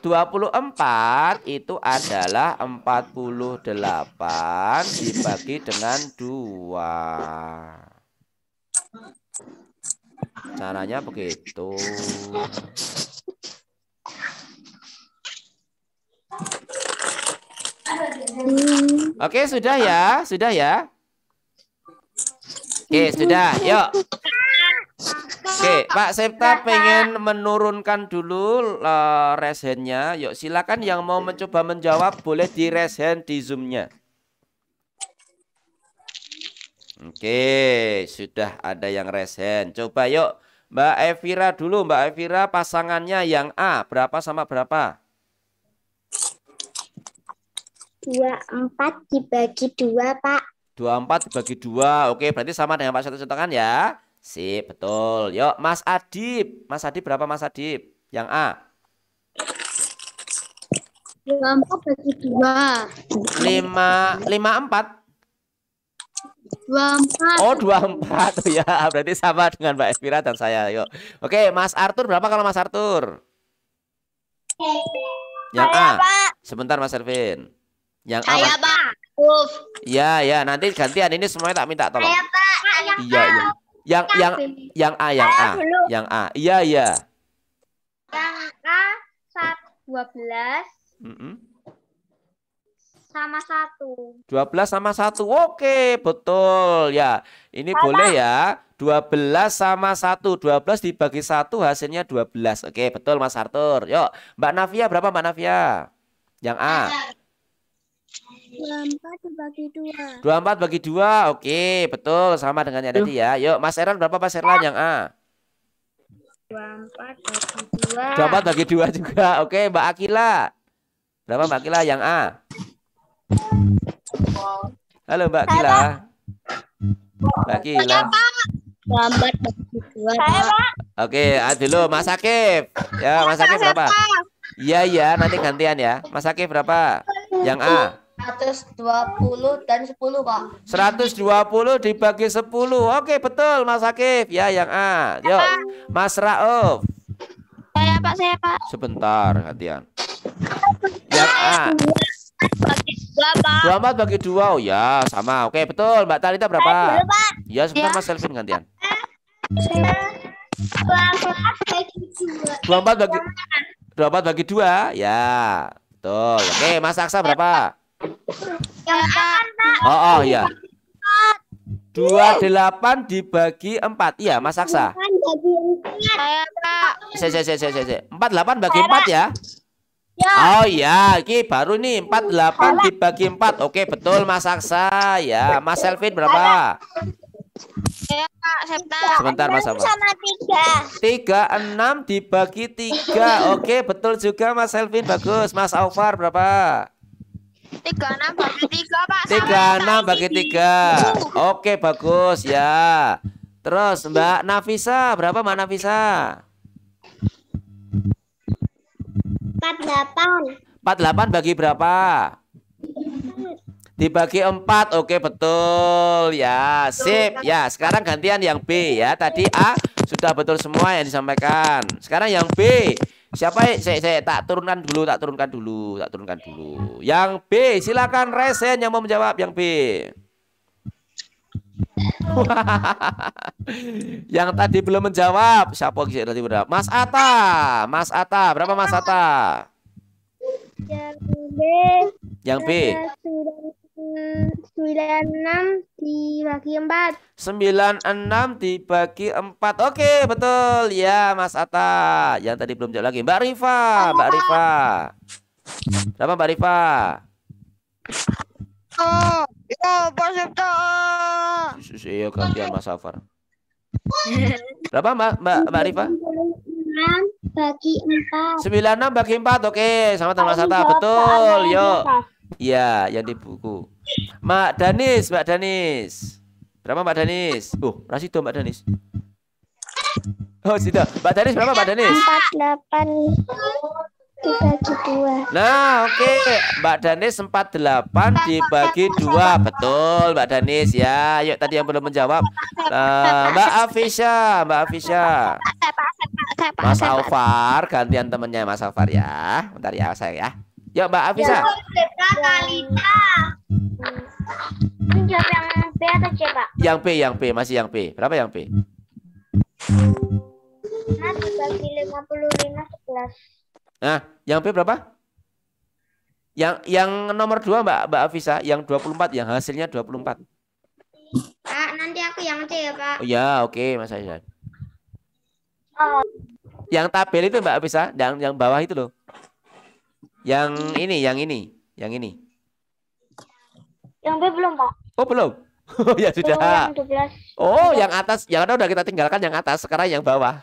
24 itu adalah 48 dibagi dengan 2. Caranya begitu. Oke, sudah ya? Sudah ya? Oke, sudah. Yuk. Oke, Pak Septa pengen menurunkan dulu raise hand-nya. Yuk, silakan yang mau mencoba menjawab boleh di raise hand di Zoom-nya. Oke, sudah ada yang raise hand. Coba yuk, Mbak Evira dulu. Mbak Evira pasangannya yang A berapa sama berapa? 24 dibagi 2, Pak. 24 dibagi 2. Oke, berarti sama dengan Pak Septa contohkan ya. Sip, betul. Yuk, Mas Adib. Mas Adib berapa Mas Adib? Yang A. 24 bagi 2. 54. 24. Oh, 24. Oh, ya, berarti sama dengan Mbak Evira dan saya. Yuk. Oke, Mas Arthur berapa kalau Mas Arthur? Yang A. Pak. Sebentar Mas Ervin. Yang A. Saya, Pak. Ya, nanti gantian ini semuanya tak minta tolong. Saya, Pak. Iya, iya. Yang A. Yang A. Iya, iya. Yang A 12 sama 1. 12 sama 1. Oke, betul ya. Ini boleh ya. 12 sama 1. 12 dibagi 1 hasilnya 12. Oke, betul Mas Arthur. Yuk, Mbak Navia berapa Mbak Navia? Yang A. 24 dibagi 2. 24 bagi 2. Oke, betul sama dengan yang tadi ya. Yuk, Mas Erlan berapa Mas Erlan yang A? 24 bagi 2 juga. Oke, Mbak Akila. Berapa Mbak Akila yang A? Halo Mbak Akila. Mbak Akila. 24 bagi 2. Oke, dulu Mas Akif. Ya, Mas Akif berapa? Iya, nanti gantian ya. Mas Akif berapa? Yang A. 120 dan 10, Pak. 120 dibagi 10. Oke, betul Mas Akif. Ya, yang A. Yuk, Mas Rauf. Saya Pak. Sebentar, gantian. Yang A. 24 bagi 2. Oh ya, sama. Oke, betul. Mbak Talita berapa? Ya, sebentar Mas Selvin gantian. 24 bagi 2. Ya, betul. Oke, Mas Aksa berapa? Oh ya. 28 dibagi 4. Iya, Mas Aksa. Saya Pak. 48 bagi 4 ya. Oh ya, ini baru nih 48 dibagi 4. Oke, betul Mas Aksa. Ya, Mas Selvin berapa? Saya Pak, Septa. Sebentar Mas Alfa. 36 dibagi 3. Oke, betul juga Mas Selvin. Bagus. Mas Aufar berapa? 36 bagi 3, Pak. 36 bagi 3. Oke, bagus ya. Terus Mbak Nafisa, berapa Mbak Nafisa? 48 bagi berapa? Dibagi 4. Oke, betul ya. Sip. Ya, sekarang gantian yang B ya. Tadi A sudah betul semua yang disampaikan. Sekarang yang B. Siapa? Saya tak turunkan dulu. Yang B, silakan Resen yang mau menjawab yang B. Yang tadi belum menjawab. Siapa tadi berapa? Mas Atta. Berapa Mas Atta? Yang B. 96 dibagi 4. 96 dibagi 4. Oke, betul. Ya, Mas Atta. Yang tadi belum jawab lagi. Mbak Rifa. Berapa Mbak Rifa? Pak Septa. Iya, gantian Mas Safar. Berapa Mbak Rifa? 96 bagi 4. 96 bagi 4. Oke, sama Mas Atta. Betul. Yuk. Iya, yang di buku. Mbak Danis. Berapa Mbak Danis? Rasido Mbak Danis. Oh, sudah. Mbak Danis berapa Mbak Danis? 48 dibagi 2. Nah, oke. Mbak Danis 48 dibagi 2. Betul, Mbak Danis ya. Yuk, tadi yang belum menjawab. Mbak Afisha. Mas Alfar, gantian temennya Mas Alfar ya. Bentar ya, saya ya. Yuk, Mbak Afisha. Jawab yang B atau C, Pak? Yang B, masih yang B. Berapa yang B? Nah, dibagi 55 11. Nah, yang B berapa? Yang nomor 2 Mbak Afisa, yang 24, yang hasilnya 24. Pak, nanti aku yang C ya, Pak. Oh ya, oke, Mas Aisyah. Yang tabel itu Mbak Afisa, yang bawah itu loh. Yang ini. Yang B belum, Pak. Oh, belum. Oh, ya sudah. Yang 12. Oh, yang atas, yang ada udah kita tinggalkan yang atas, sekarang yang bawah.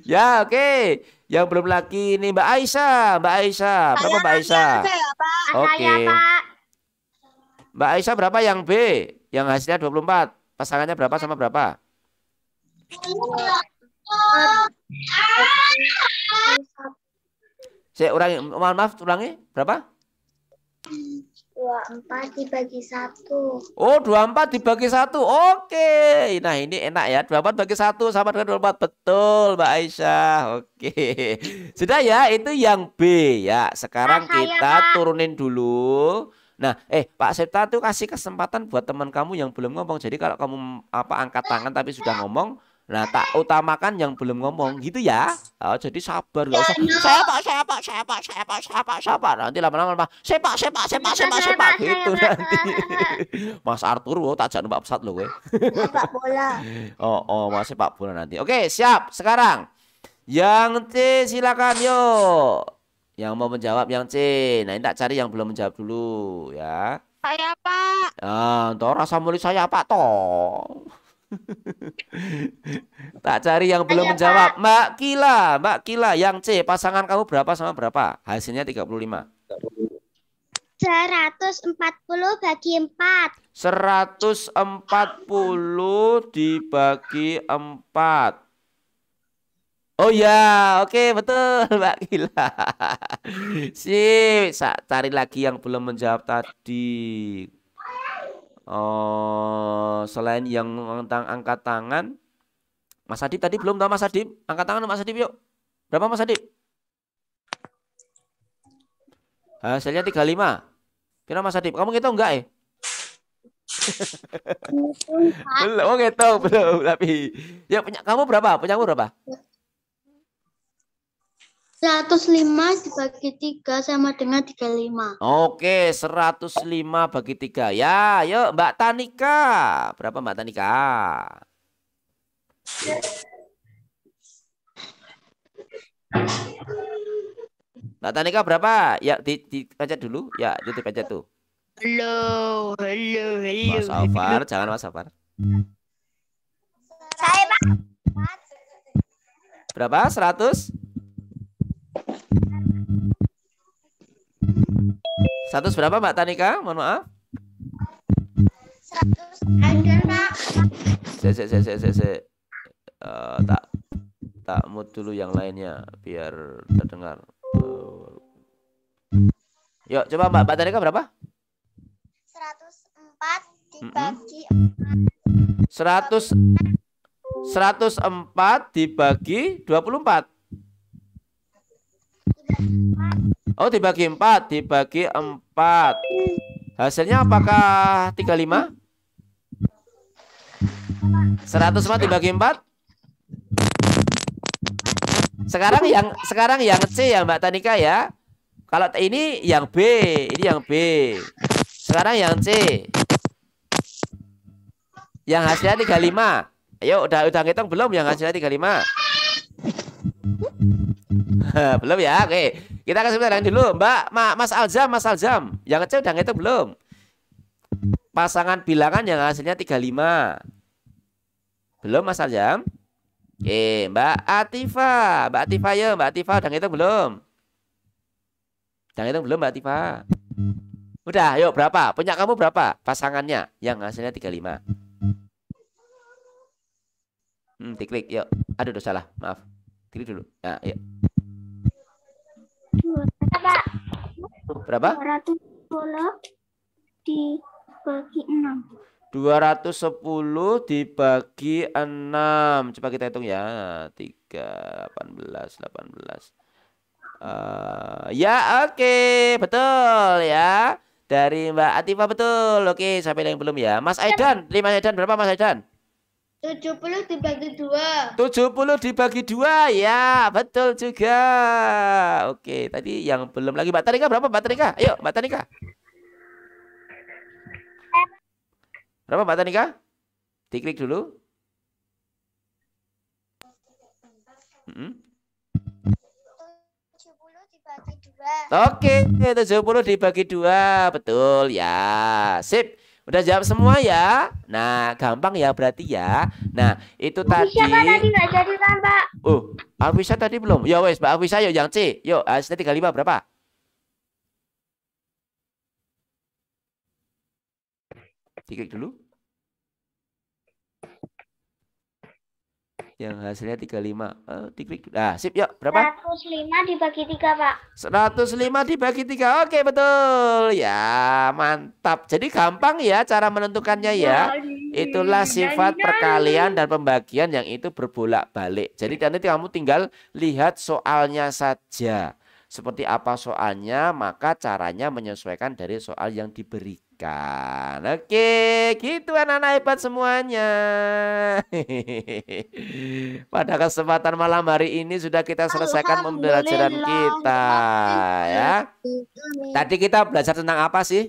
Ya, oke. Yang belum lagi ini Mbak Aisyah. Berapa Mbak Aisyah? Oke. Mbak Aisyah berapa yang B? Yang hasilnya 24. Pasangannya berapa sama berapa? Saya ulangi, maaf, ulangi. Berapa? 24 dibagi 1. Oh, 24 dibagi 1. Oke. Nah, ini enak ya. 24 bagi 1 sama dengan 24. Betul, Mbak Aisyah. Oke. Sudah ya, itu yang B ya. Sekarang kita turunin dulu. Nah, Pak Septa tuh kasih kesempatan buat teman kamu yang belum ngomong. Jadi kalau kamu angkat tangan tapi sudah ngomong, nah tak utamakan yang belum ngomong gitu ya. Oh, jadi sabar, nggak usah saya pak. Nanti lama-lama saya pak gitu nanti. Mas Arthur, tak jangan numpak pesat loh gue. Sepak bola. Oh, Mas sepak bola nanti. Oke, siap. Sekarang yang C silakan yuk. Yang mau menjawab yang C. Nah, ini tak cari yang belum menjawab dulu ya. Saya, Pak. Toh rasa mulut saya Pak toh. Tak cari yang belum menjawab. Mbak Kila yang C, pasangan kamu berapa sama berapa? Hasilnya 35. 140 bagi 4. 140 dibagi 4. Oh ya, oke betul Mbak Gila. Sip, cari lagi yang belum menjawab tadi. Oh, selain yang tentang angkat tangan, Mas Adib tadi belum tahu Mas Adib. Angkat tangan Mas Adib yuk. Berapa Mas Adib? Hasilnya 35. Kira Mas Adib, kamu ngitung enggak belum, oh ngitung belum tapi. Ya punya kamu berapa? Punyamu berapa? 105 dibagi 3 sama dengan 35. Oke, 105 bagi 3. Ya, yuk Mbak Tanika. Berapa Mbak Tanika? Mbak Tanika berapa? Ya, dipencet dulu. Ya, itu dipencet tuh. Halo. Mas Alvar, jangan Mas Alvar. Saya, Pak. Berapa? 100? 100 berapa Mbak Tanika? Mohon maaf. 100 ada, Pak. Tak mood dulu yang lainnya biar terdengar. Yuk coba Mbak Tanika berapa? 104 dibagi 104 dibagi 24. Oh, dibagi 4, dibagi 4. Hasilnya apakah 35? 104 dibagi 4? Sekarang yang C ya Mbak Tanika ya. Kalau ini yang B, ini yang B. Sekarang yang C. Yang hasilnya 35. Ayo udah ngitung belum yang hasilnya 35? Belum ya, oke. Kita kasih pertanyaan dulu, Mas Alzam. Yang kecil udah ngitung belum? Pasangan bilangan yang hasilnya 35. Belum Mas Alzam? Oke, Mbak Atifa ya, Mbak Atifa udah ngitung belum? Udah ngitung belum Mbak Atifa? Udah, yuk berapa? Punya kamu berapa? Pasangannya yang hasilnya 35. Diklik, yuk. Aduh, udah salah, maaf. Klik dulu. Nah, yuk. Berapa? 210 dibagi 6. 210 dibagi 6. Coba kita hitung ya. 3, 18. Ya, oke. Betul ya. Dari Mbak Atifa betul. Oke, sampai yang belum ya. Mas Aidan, Mas Aidan berapa Mas Aidan? 70 dibagi 2. 70 dibagi 2 ya, betul juga. Oke, tadi yang belum lagi Mbak Tanika berapa Mbak Tanika? Ayo Mbak Tanika. Berapa Mbak Tanika? Diklik dulu. 70 dibagi 2. Oke, 70 dibagi 2, betul ya. Sip. Udah jawab semua ya. Nah, gampang ya berarti ya. Nah, itu tadi. Siapa tadi nggak jadi kan, Pak? Oh, Alvisa tadi belum. Ya wes, Mbak Alvisa yuk yang C. Yuk, hasilnya 35 berapa? Diklik dulu. Yang hasilnya 35. Diklik. Nah, sip yuk. Berapa? 105 dibagi 3, Pak. 105 dibagi 3. Oke, betul. Ya, mantap. Jadi gampang ya cara menentukannya ya. Itulah sifat perkalian dan pembagian yang itu berbolak-balik. Jadi nanti kamu tinggal lihat soalnya saja. Seperti apa soalnya, maka caranya menyesuaikan dari soal yang diberikan. Oke, gitu anak-anak hebat semuanya. Pada kesempatan malam hari ini sudah kita selesaikan pembelajaran kita ya. Tadi kita belajar tentang apa sih?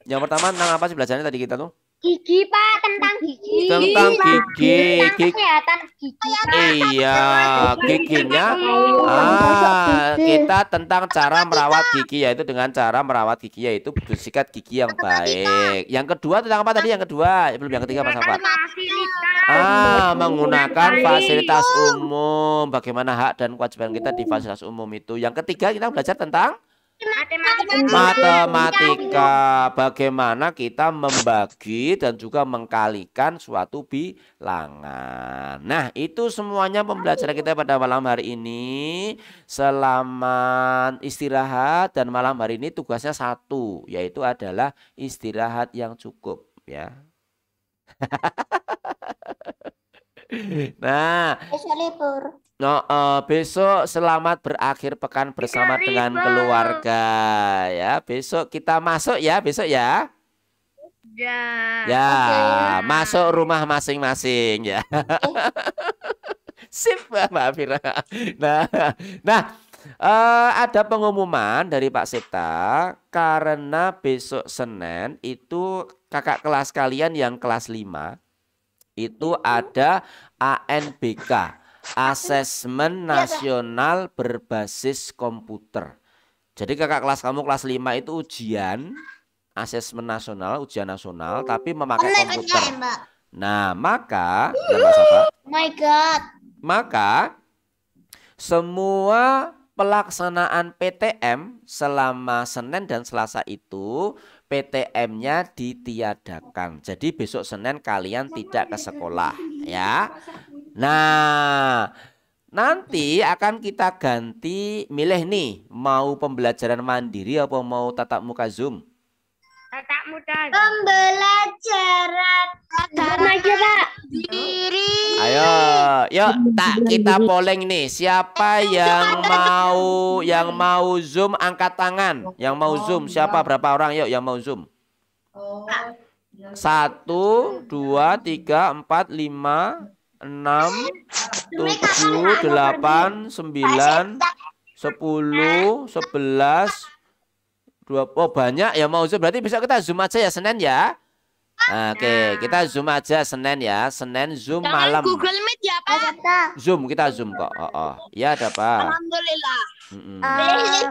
Yang pertama tentang apa sih belajarnya tadi kita tuh? Gigi, Pak, tentang gigi. Tentang gigi. Kesehatan gigi. Iya, giginya. Kita tentang cara merawat gigi, yaitu dengan cara merawat gigi yaitu bersikat gigi yang baik. Yang kedua tentang apa tadi? Yang kedua, belum yang ketiga Mas Afan. Menggunakan fasilitas umum. Bagaimana hak dan kewajiban kita di fasilitas umum itu. Yang ketiga kita belajar tentang matematika. Bagaimana kita membagi dan juga mengkalikan suatu bilangan. Nah, itu semuanya pembelajaran kita pada malam hari ini. Selamat istirahat, dan malam hari ini tugasnya satu, yaitu adalah istirahat yang cukup ya. Nah, libur. Besok selamat berakhir pekan bersama dengan keluarga ya. Besok kita masuk ya, besok ya. Ya, masuk rumah masing-masing ya. Sip, Mbak Fira. Nah, ada pengumuman dari Pak Septa, karena besok Senin itu kakak kelas kalian yang kelas 5 itu ada ANBK. Asesmen nasional berbasis komputer. Jadi kakak kelas kamu kelas 5 itu ujian asesmen nasional, ujian nasional tapi memakai komputer. Nah, maka maka semua pelaksanaan PTM selama Senin dan Selasa itu PTM-nya ditiadakan. Jadi besok Senin kalian tidak ke sekolah ya. Nah, nanti akan kita ganti milih nih, mau pembelajaran mandiri apa mau tatap muka Zoom? Tatap muka. Pembelajaran Diri. Ayo, yuk kita polling nih. Siapa yang mau Zoom angkat tangan. Yang mau Zoom siapa, berapa orang? Yuk yang mau Zoom. 1, 2, 3, 4, 5, 6, 7, 8, 9, 10, 11, 20. Oh banyak ya mau Zoom. Berarti besok kita Zoom aja ya Senin ya. Oke, kita Zoom aja Senin ya. Senin Zoom malam. Google Meet ya Pak. Zoom, kita Zoom kok. Ya ada Pak. Alhamdulillah.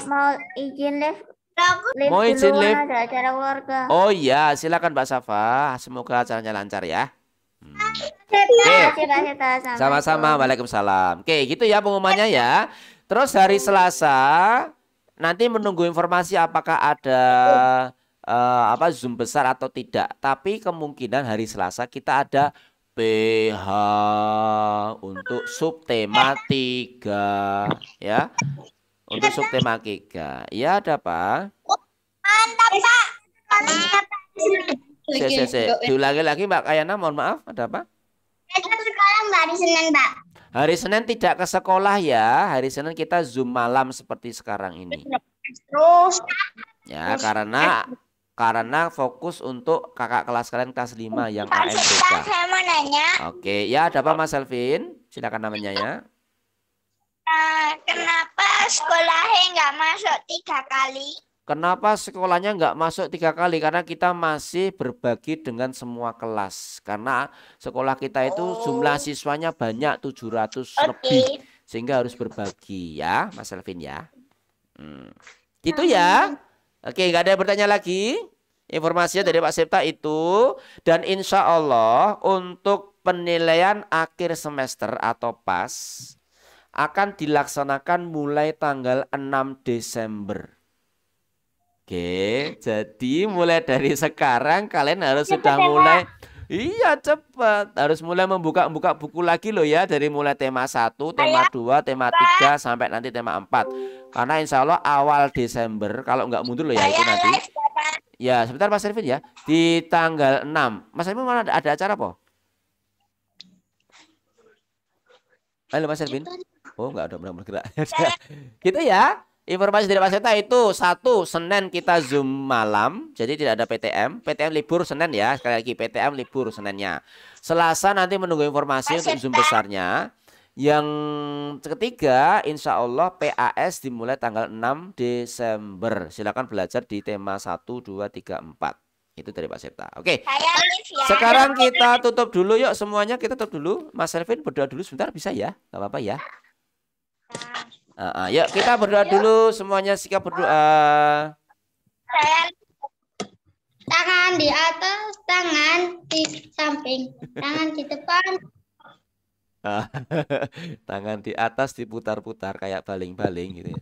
Mau izin live. Mau izin live. Ada acara keluarga. Oh iya, silakan Mbak Safa. Semoga acaranya lancar ya. Sama-sama, waalaikumsalam. Oke, gitu ya pengumumannya ya. Terus hari Selasa nanti menunggu informasi apakah ada Zoom besar atau tidak. Tapi kemungkinan hari Selasa kita ada PH untuk subtema 3 ya. Untuk subtema 3. Ya ada apa? Mantap, Pak. Diulangi lagi Mbak Kayana, mohon maaf, ada apa? Sekarang hari Senin, Pak. Hari Senin tidak ke sekolah ya. Hari Senin kita Zoom malam seperti sekarang ini. Terus Ya, karena fokus untuk kakak kelas kalian kelas 5 yang ANBK. saya mau nanya, Oke, ya ada apa Mas Elvin? Silakan namanya ya. kenapa sekolahnya nggak masuk 3 kali? Kenapa sekolahnya nggak masuk 3 kali? Karena kita masih berbagi dengan semua kelas. Karena sekolah kita itu jumlah siswanya banyak, 700 lebih. Sehingga harus berbagi ya Mas Elvin ya. Gitu ya. Oke, nggak ada yang bertanya lagi. Informasinya dari Pak Septa itu. Dan insya Allah untuk penilaian akhir semester atau PAS akan dilaksanakan mulai tanggal 6 Desember. Oke, jadi mulai dari sekarang kalian harus sudah mulai. Iya cepat, harus mulai membuka buku lagi loh ya. Dari mulai tema 1, tema 2, tema 3 sampai nanti tema 4. Karena insya Allah awal Desember, kalau nggak mundur loh ya itu nanti. Ya sebentar Mas Ervin ya. Di tanggal 6, Mas Ervin mana ada acara apa? Halo Mas Ervin. Oh nggak ada, benar-benar kita. Gitu ya. Informasi dari Pak Seta itu 1 Senin kita Zoom malam, jadi tidak ada PTM. PTM libur Senin ya, sekali lagi PTM libur Seninnya. Selasa nanti menunggu informasi untuk Zoom besarnya. Yang ketiga insya Allah PAS dimulai tanggal 6 Desember. Silakan belajar di tema 1, 2, 3, 4. Itu dari Pak Septa. Oke. Sekarang kita tutup dulu yuk semuanya, kita tutup dulu. Mas Selvin berdoa dulu sebentar bisa ya? Gak apa-apa ya. Yuk kita berdoa dulu semuanya, sikap berdoa. Tangan di atas, tangan di samping, tangan di depan, Tangan di atas diputar-putar kayak baling-baling gitu ya.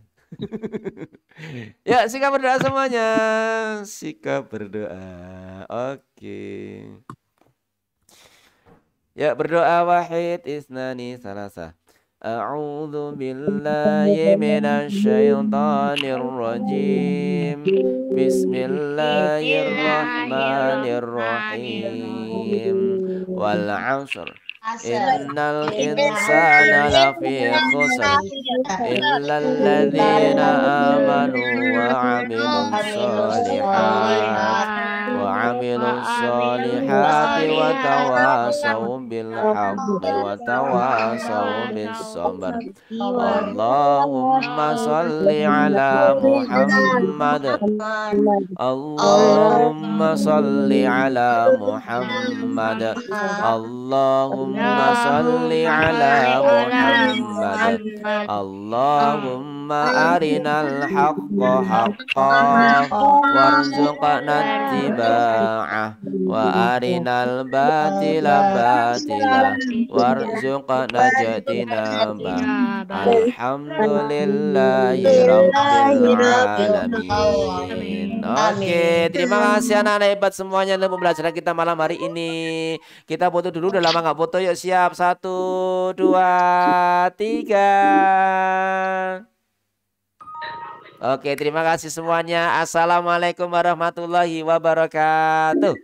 Ya, sikap berdoa semuanya. Sikap berdoa. Oke. Ya, berdoa wahid isnani salasa. A'udzu billahi minasyaitonir rajim. Bismillahirrahmanirrahim. Wal 'ashr. Innal insana lafi khusr illal ladzina amanu wa 'amilus solihati wa tawasaw bil haqqi wa tawasaw bis sabr. Allahumma salli ala Muhammad. Allahumma salli ala Muhammad. Allahumma salli ala Muhammad. Allahumma arinal haqqa haqqan warzuqna ittiba'ah wa arinal batila batila warzuqna ijtinabah. Alhamdulillahi rabbil alamin. Oke, terima kasih anak-anak hebat semuanya untuk pembelajaran kita malam hari ini. Kita foto dulu, udah lama nggak foto. Yuk siap, 1, 2, 3. Oke, terima kasih semuanya. Assalamualaikum warahmatullahi wabarakatuh.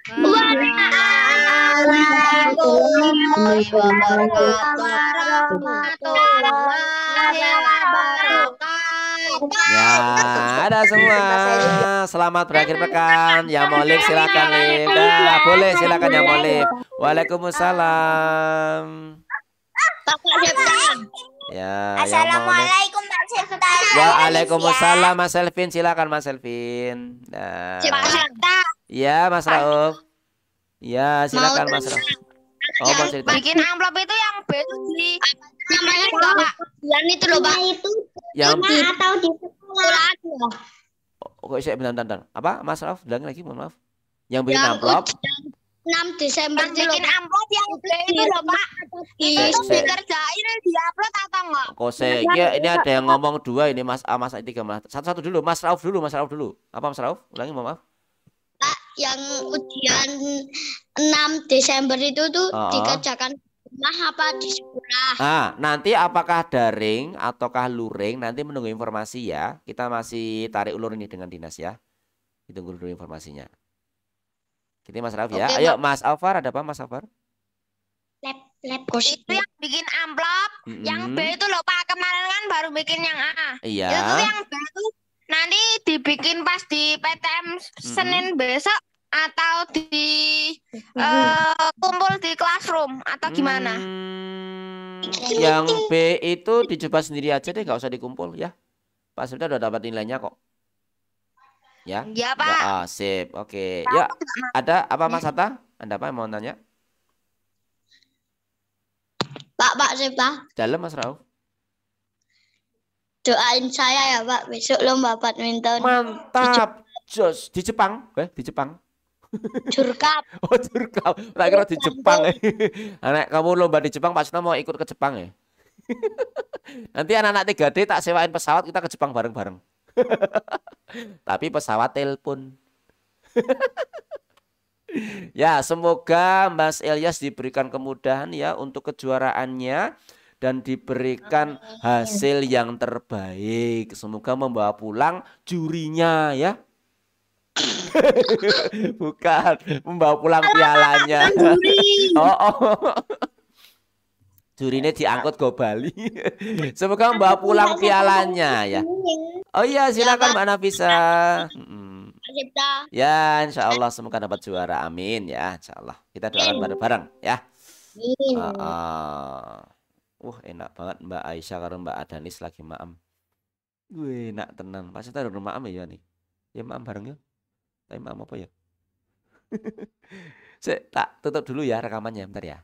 Waalaikumsalam warahmatullahi wabarakatuh. Ya, ada semua. Selamat berakhir pekan. Yang mau live silakan live. Dah, boleh silakan yang mau live. Waalaikumsalam. Ya, Assalamualaikum Mbak Sifta. Waalaikumsalam Mas Elvin, silakan Mas Elvin. Nah. Ya, Mas Rauf. Ya, silakan Mas Rauf. Oh, mau cerita. Bikin amplop itu yang B itu di namanya Pak. Yang itu loh Pak. Itu yang atau di sekolah. Kok saya bentar. Apa Mas Rauf? Ulangi lagi, mohon maaf. Yang bikin amplop 6 Desember bikin amplop yang B itu loh Pak. Itu dikerjain diupload atau enggak? Kok saya ini ada yang ngomong dua ini Mas A, Mas A, 3 Mas. Satu-satu dulu, Mas Rauf dulu. Apa Mas Rauf? Ulangi, mohon maaf. Yang ujian 6 Desember itu tuh dikerjakan rumah apa di sekolah? Nah, nanti apakah daring ataukah luring nanti menunggu informasi ya. Kita masih tarik ulur ini dengan dinas ya. Ditunggu dulu informasinya. Gitu Mas Rauf ya. Oke, Ayo Mas Alvar, ada apa Mas Alvar? Lab gosip. Itu yang bikin amplop, yang B itu loh Pak, kemarin kan baru bikin yang A. Iya. Itu yang B itu nanti dibikin pas di PTM Senin besok atau di kumpul di classroom atau gimana? Yang B itu dicoba sendiri aja deh, nggak usah dikumpul ya. Pak Sifta udah dapat nilainya kok. Ya. Iya Pak. Ya, sip. Oke. Ya, ada apa Mas Hatta? Anda apa yang mau nanya? Pak Sifta. Dalam Mas Rauf. Doain saya ya Pak, besok lomba badminton. Mantap. Jos di Jepang, di Jepang. Jurkap. Oh, Jurkap. Tak kira di Jepang. Anak kamu lomba di Jepang, Pak Sifta mau ikut ke Jepang ya? Nanti anak-anak 3D tak sewain pesawat, kita ke Jepang bareng-bareng. Tapi pesawat telepon. Ya, semoga Mas Ilyas diberikan kemudahan ya untuk kejuaraannya dan diberikan hasil yang terbaik. Semoga membawa pulang jurinya ya. Bukan, membawa pulang pialanya. Jurinya diangkut ke Bali. Semoga membawa pulang pialanya ya. Oh iya, silakan Mbak Nafisa. Ya, insya Allah semoga dapat juara. Amin ya, insya Allah. Kita doakan bareng-bareng ya. Enak banget Mbak Aisyah karo Mbak Adanis lagi maam. Wih, enak tenan. Pasti taruh maam ya nih. Ya maam bareng ya. Tapi maam apa ya? Saya tak tutup dulu ya rekamannya bentar ya.